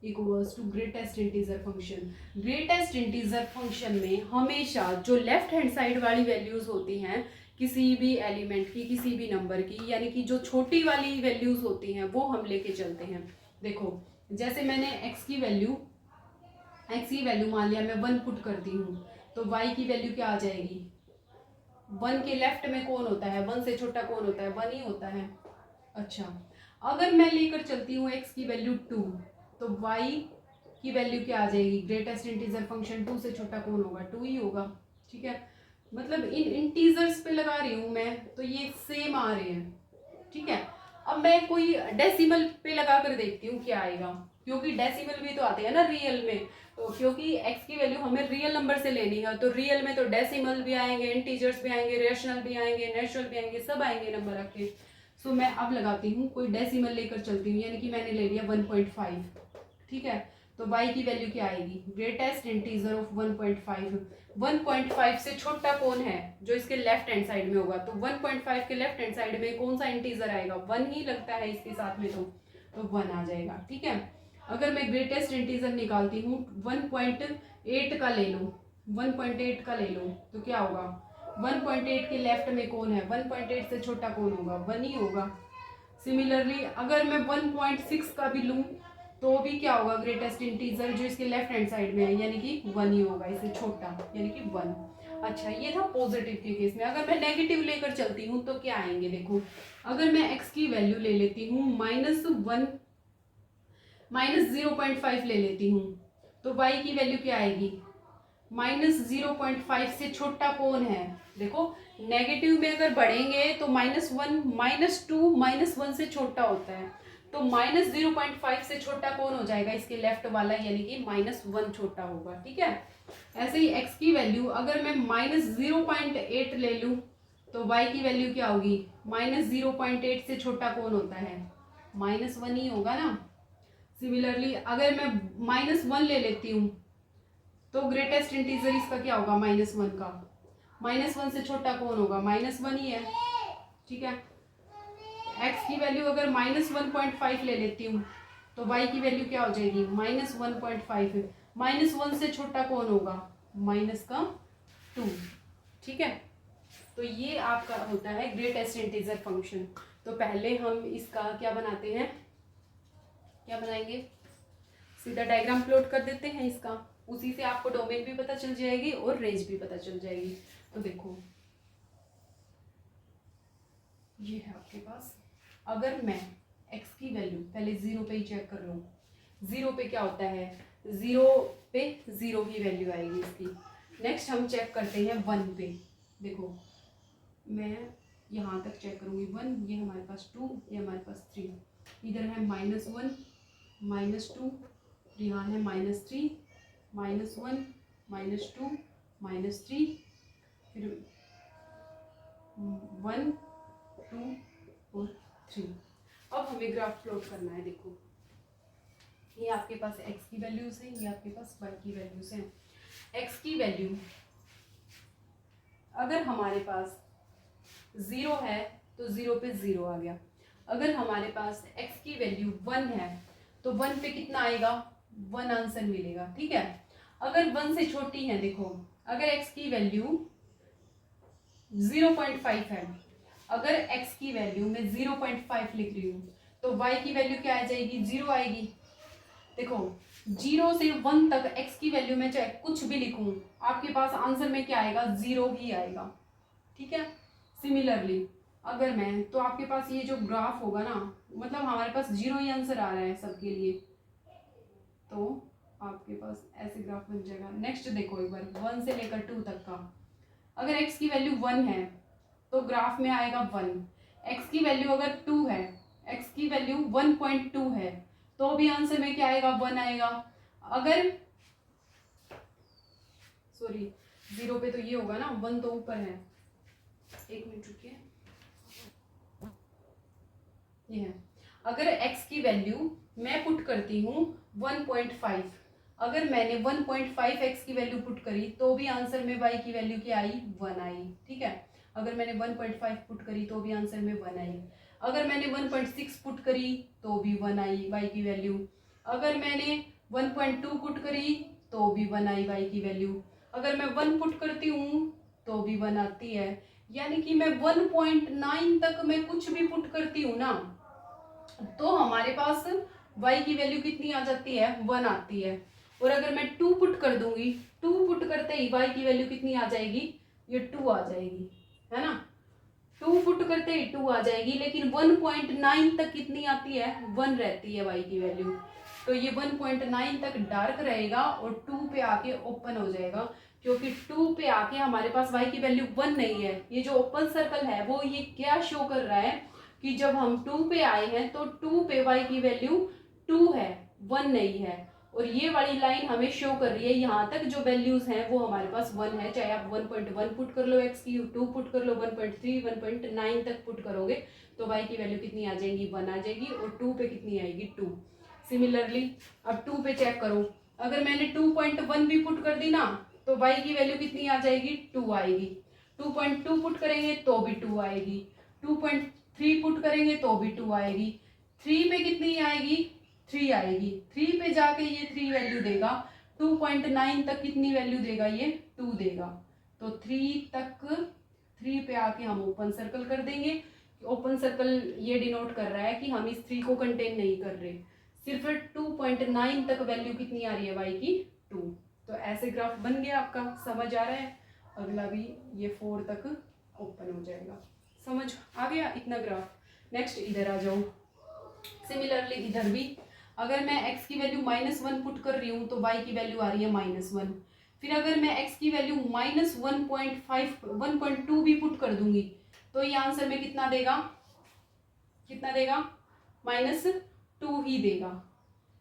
equals to greatest integer function, greatest integer function में हमेशा जो लेफ्ट हैंड साइड वाली वैल्यूज होती हैं किसी भी एलिमेंट की, किसी भी नंबर की, यानी कि जो छोटी वाली वैल्यूज होती हैं वो हम लेके चलते हैं। देखो जैसे मैंने x की वैल्यू मान लिया मैं 1 पुट करती हूँ, तो y की वैल्यू क्या आ जाएगी, 1 के लेफ्ट में कौन होता है, 1 से छोटा कौन होता है, 1 ही होता है। अच्छा, अगर मैं लेकर चलती हूँ x की वैल्यू 2, तो y की वैल्यू क्या आ जाएगी, ग्रेटेस्ट इंटीजर फंक्शन 2 से छोटा कौन होगा, 2 ही होगा, ठीक है। मतलब इन इंटीजर्स पे लगा रही हूँ मैं, तो ये सेम आ रहे हैं, ठीक है। अब मैं कोई डेसिमल पे लगा कर देखती हूँ क्या आएगा, क्योंकि डेसिमल भी तो आते हैं ना रियल में, तो क्योंकि x की वैल्यू हमें रियल नंबर से लेनी है, तो रियल में तो डेसिमल भी आएंगे, इंटीजर्स भी आएंगे, रेशनल भी आएंगे, नेचुरल भी आएंगे, सब आएंगे नंबर आपके। सो मैं अब लगाती हूँ कोई डेसिमल लेकर चलती हूँ, यानी कि मैंने ले लिया 1.5, ठीक है। तो y की वैल्यू क्या आएगी, ग्रेटेस्ट इंटीजर ऑफ 1.5, 1.5 से छोटा कौन है जो इसके लेफ्ट हैंड साइड में होगा, तो 1.5 के लेफ्ट हैंड साइड में कौन सा इंटीजर आएगा, 1 ही लगता है इसके साथ में, तो तो 1 आ जाएगा। ठीक है, अगर मैं ग्रेटेस्ट इंटीजर निकालती हूँ 1.8 का ले लूँ, 1.8 का ले लूँ तो क्या होगा, 1.8 के लेफ्ट में कौन है, 1.8 से छोटा कौन होगा, 1 ही होगा। सिमिलरली अगर मैं 1.6 का भी लूँ तो भी क्या होगा, ग्रेटेस्ट इंटीजर जो इसके लेफ्ट हैंड साइड में है यानी कि 1 ही होगा, इससे छोटा यानी कि 1। अच्छा, ये था पॉजिटिव के केस में। अगर मैं नेगेटिव लेकर चलती हूँ तो क्या आएंगे, देखो अगर मैं x की वैल्यू ले लेती हूँ -0.5 ले लेती हूँ तो y की वैल्यू क्या आएगी, -0.5 से छोटा कौन है। देखो नेगेटिव में अगर बढ़ेंगे तो -1, -2, -1 से छोटा होता है, तो -0.5 से छोटा कौन हो जाएगा, इसके लेफ्ट वाला यानी कि -1 छोटा होगा। ठीक है, ऐसे ही x की वैल्यू अगर मैं -0.8 ले लूँ तो y की वैल्यू क्या होगी, -0.8 से छोटा कौन होता है, -1 ही होगा ना। सिमिलरली अगर मैं -1 ले लेती हूँ तो ग्रेटेस्ट इंटीजर इसका क्या होगा, -1 का, -1 से छोटा कौन होगा, -1 ही है। ठीक है, x की वैल्यू अगर -1.5 ले लेती हूँ तो y की वैल्यू क्या हो जाएगी, -1.5, -1 से छोटा कौन होगा, -2। ठीक है, तो ये आपका होता है ग्रेटेस्ट इंटीजर फंक्शन। तो पहले हम इसका क्या बनाते हैं, क्या बनाएंगे, सीधा डायग्राम प्लॉट कर देते हैं इसका, उसी से आपको डोमेन भी पता चल जाएगी और रेंज भी पता चल जाएगी। तो देखो ये है आपके पास, अगर मैं x की वैल्यू पहले 0 पे ही चेक कर लूँ, 0 पे क्या होता है, 0 पे 0 की वैल्यू आएगी इसकी। नेक्स्ट हम चेक करते हैं 1 पे, देखो मैं यहाँ तक चेक करूँगी 1, ये हमारे पास 2, ये हमारे पास 3, इधर है -1, -2, यहाँ है -3, -1, -2, -3, फिर 1, 2 और 3। अब हमें ग्राफ प्लॉट करना है। देखो ये आपके पास x की वैल्यूज हैं, ये आपके पास y की वैल्यूज हैं। x की वैल्यू अगर हमारे पास 0 है तो 0 पे 0 आ गया, अगर हमारे पास x की वैल्यू 1 है तो 1 पे कितना आएगा, 1 आंसर मिलेगा। ठीक है, अगर 1 से छोटी है, देखो अगर x की वैल्यू 0.5 है, अगर x की वैल्यू मैं 0.5 लिख रही हूँ तो y की वैल्यू क्या आ जाएगी, 0 आएगी। देखो 0 से 1 तक x की वैल्यू में चाहे कुछ भी लिखूं आपके पास आंसर में क्या आएगा, 0 ही आएगा। ठीक है, सिमिलरली अगर मैं, तो आपके पास ये जो ग्राफ होगा ना, मतलब हमारे पास 0 ही आंसर आ रहा है सबके लिए, तो आपके पास ऐसे ग्राफ बन जाएगा। नेक्स्ट देखो एक बार 1 से लेकर 2 तक का, अगर x की वैल्यू 1 है तो ग्राफ में आएगा 1, x की वैल्यू अगर 2 है, x की वैल्यू 1.2 है तो भी आंसर में क्या आएगा, 1 आएगा। अगर सॉरी 0 पे तो ये होगा ना, 1 तो ऊपर है, एक मिनट रुकिए, ये है। अगर x की वैल्यू मैं पुट करती हूँ 1.5, अगर मैंने 1.5 x की वैल्यू पुट करी तो भी आंसर में y की वैल्यू क्या आई, 1 आई। ठीक है, अगर मैंने 1.5 पुट करी तो भी आंसर में 1 आई, अगर मैंने 1.6 पुट करी तो भी 1 आई y की वैल्यू, अगर मैंने 1.2 पुट करी तो भी 1 आई y की वैल्यू, अगर मैं 1 पुट करती हूँ तो भी 1 आती है। यानी कि मैं 1.9 तक मैं कुछ भी पुट करती हूँ ना तो हमारे पास y की वैल्यू कितनी आ जाती है, 1 आती है। और अगर मैं 2 पुट कर दूंगी, 2 पुट करते ही y की वैल्यू कितनी आ जाएगी, ये 2 आ जाएगी, है ना, 2 पुट करते ही 2 आ जाएगी, लेकिन 1.9 तक कितनी आती है, 1 रहती है y की वैल्यू। तो ये 1.9 तक डार्क रहेगा और 2 पे आके ओपन हो जाएगा, क्योंकि 2 पे आके हमारे पास y की वैल्यू 1 नहीं है। ये जो ओपन सर्कल है वो ये क्या शो कर रहा है कि जब हम 2 पे आए हैं तो 2 पे y की वैल्यू 2 है, 1 नहीं है। और ये वाली लाइन हमें शो कर रही है यहाँ तक जो वैल्यूज हैं वो हमारे पास 1 है, चाहे आप 1.1 पुट कर लो x की, 2 पुट कर लो, 1.3, 1.9 तक पुट करोगे तो y की वैल्यू कितनी आ जाएगी, 1 आ जाएगी, और 2 पे कितनी आएगी, 2। सिमिलरली अब 2 पे चेक करो, अगर मैंने 2.1 भी पुट कर दी ना तो y की वैल्यू कितनी आ जाएगी, 2 आएगी, 2.2 पुट करेंगे तो भी 2 आएगी, 2.3 पुट करेंगे तो भी 2 आएगी, 3 पे कितनी आएगी, 3 आएगी, 3 पे जाके ये 3 वैल्यू देगा, 2.9 तक कितनी वैल्यू देगा, ये 2 देगा। तो 3 तक, 3 पे आके हम ओपन सर्कल कर देंगे। ओपन सर्कल ये डिनोट कर रहा है कि हम इस 3 को कंटेन नहीं कर रहे, सिर्फ 2.9 तक वैल्यू कितनी आ रही है y की, 2। तो ऐसे ग्राफ बन गया आपका, समझ आ रहा है। अगला भी ये 4 तक ओपन हो जाएगा, समझ आ गया इतना ग्राफ। नेक्स्ट इधर आ जाओ। सिमिलरली इधर भी अगर मैं x की वैल्यू -1 पुट कर रही हूँ तो y की वैल्यू आ रही है -1। फिर अगर मैं x की वैल्यू -1.2 भी पुट कर दूंगी तो ये आंसर में कितना देगा, कितना देगा, -2 ही देगा।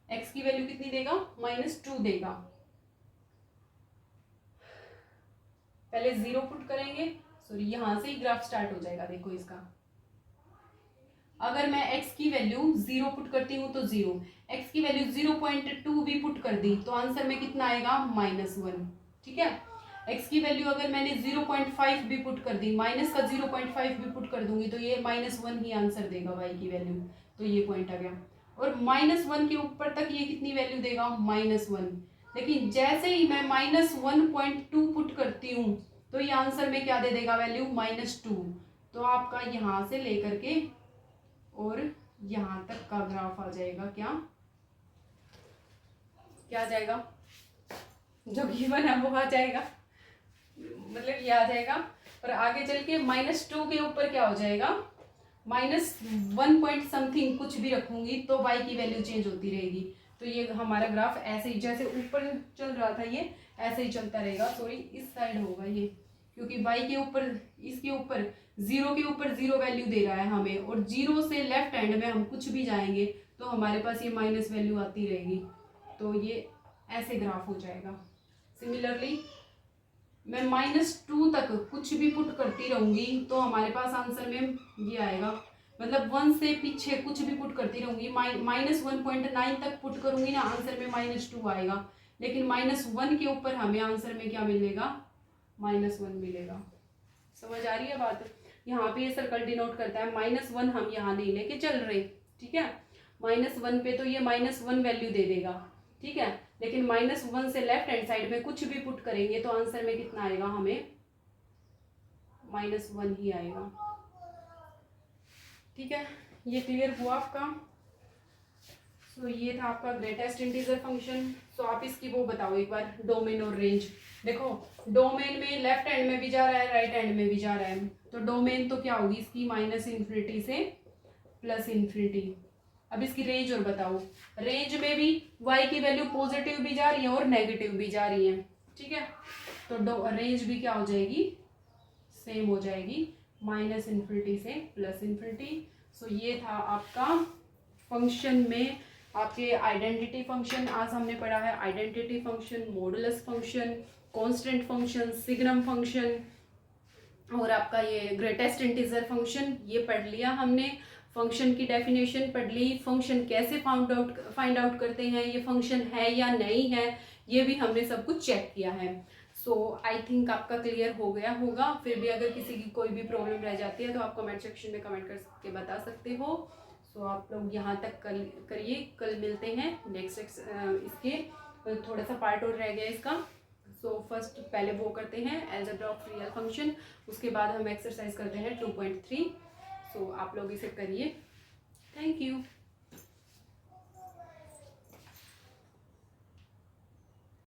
x की वैल्यू कितनी देगा, -2 देगा। पहले 0 पुट करेंगे, सॉरी यहां से ही ग्राफ स्टार्ट हो जाएगा। देखो इसका, अगर मैं x की वैल्यू 0 पुट करती हूँ तो 0, x की वैल्यू 0.2 भी पुट कर दी तो आंसर में कितना आएगा, -1। ठीक है, x की वैल्यू अगर मैंने 0.5 भी पुट कर दी, माइनस का 0.5 भी पुट कर दूंगी तो ये -1 ही आंसर देगा y की वैल्यू। तो ये पॉइंट आ गया। और -1 के ऊपर तक ये कितनी वैल्यू देगा, -1। लेकिन जैसे ही मैं -1.2 पुट करती हूँ तो ये आंसर में क्या दे देगा, वैल्यू -2। तो आपका यहाँ से लेकर के और यहाँ तक का ग्राफ आ जाएगा, क्या क्या आ जाएगा, जो गिवन है वो आ जाएगा, मतलब ये आ जाएगा। और आगे चल के -2 के ऊपर क्या हो जाएगा, -1 पॉइंट समथिंग कुछ भी रखूंगी तो y की वैल्यू चेंज होती रहेगी। तो ये हमारा ग्राफ ऐसे ही, जैसे ऊपर चल रहा था ये ऐसे ही चलता रहेगा। सॉरी इस साइड होगा ये, क्योंकि y के ऊपर, इसके ऊपर 0 के ऊपर 0 वैल्यू दे रहा है हमें, और 0 से लेफ्ट हैंड में हम कुछ भी जाएंगे तो हमारे पास ये माइनस वैल्यू आती रहेगी। तो ये ऐसे ग्राफ हो जाएगा। सिमिलरली मैं -2 तक कुछ भी पुट करती रहूंगी तो हमारे पास आंसर में ये आएगा, मतलब 1 से पीछे कुछ भी पुट करती रहूंगी, -1.9 तक पुट करूंगी ना, आंसर में -2 आएगा। लेकिन -1 के ऊपर हमें आंसर में क्या मिलेगा, -1 मिलेगा। समझ आ रही है बात। यहाँ पे ये सर्कल डिनोट करता है, -1 हम यहाँ नहीं लेके चल रहे, ठीक है। -1 पे तो ये -1 वैल्यू दे देगा, ठीक है। लेकिन -1 से लेफ्ट हैंड साइड में कुछ भी पुट करेंगे तो आंसर में कितना आएगा, हमें -1 ही आएगा। ठीक है, ये क्लियर हुआ आपका। सो ये था आपका ग्रेटेस्ट इंटीजर फंक्शन। सो आप इसकी वो बताओ एक बार, डोमेन और रेंज। देखो डोमेन में लेफ्ट हैंड में भी जा रहा है, राइट हैंड में भी जा रहा है, तो डोमेन तो क्या होगी इसकी, -∞ से +∞। अब इसकी रेंज और बताओ। रेंज में भी y की वैल्यू पॉजिटिव भी जा रही है और नेगेटिव भी जा रही है, ठीक है। तो रेंज भी क्या हो जाएगी, सेम हो जाएगी, -∞ से +∞। सो ये था आपका फंक्शन में आपके आइडेंटिटी फंक्शन। आज हमने पढ़ा है identity function, modulus function, constant function, signum function और आपका ये ग्रेटेस्ट इंटीजर फंक्शन, ये पढ़ लिया हमने। फंक्शन की डेफिनेशन पढ़ ली, फंक्शन कैसे फाइंड आउट करते हैं, ये फंक्शन है या नहीं है, ये भी हमने सब कुछ चेक किया है। सो आई थिंक आपका क्लियर हो गया होगा। फिर भी अगर किसी की कोई भी प्रॉब्लम रह जाती है तो आप कमेंट सेक्शन में कमेंट करके बता सकते हो। सो आप लोग यहाँ तक करिए, कल मिलते हैं नेक्स्ट इसके थोड़ा सा पार्ट और रह गया इसका। सो फर्स्ट पहले वो करते हैं अलजेब्रा ऑफ रियल फंक्शन, उसके बाद हम एक्सरसाइज करते हैं 2.3। सो आप लोग इसे करिए। Thank you.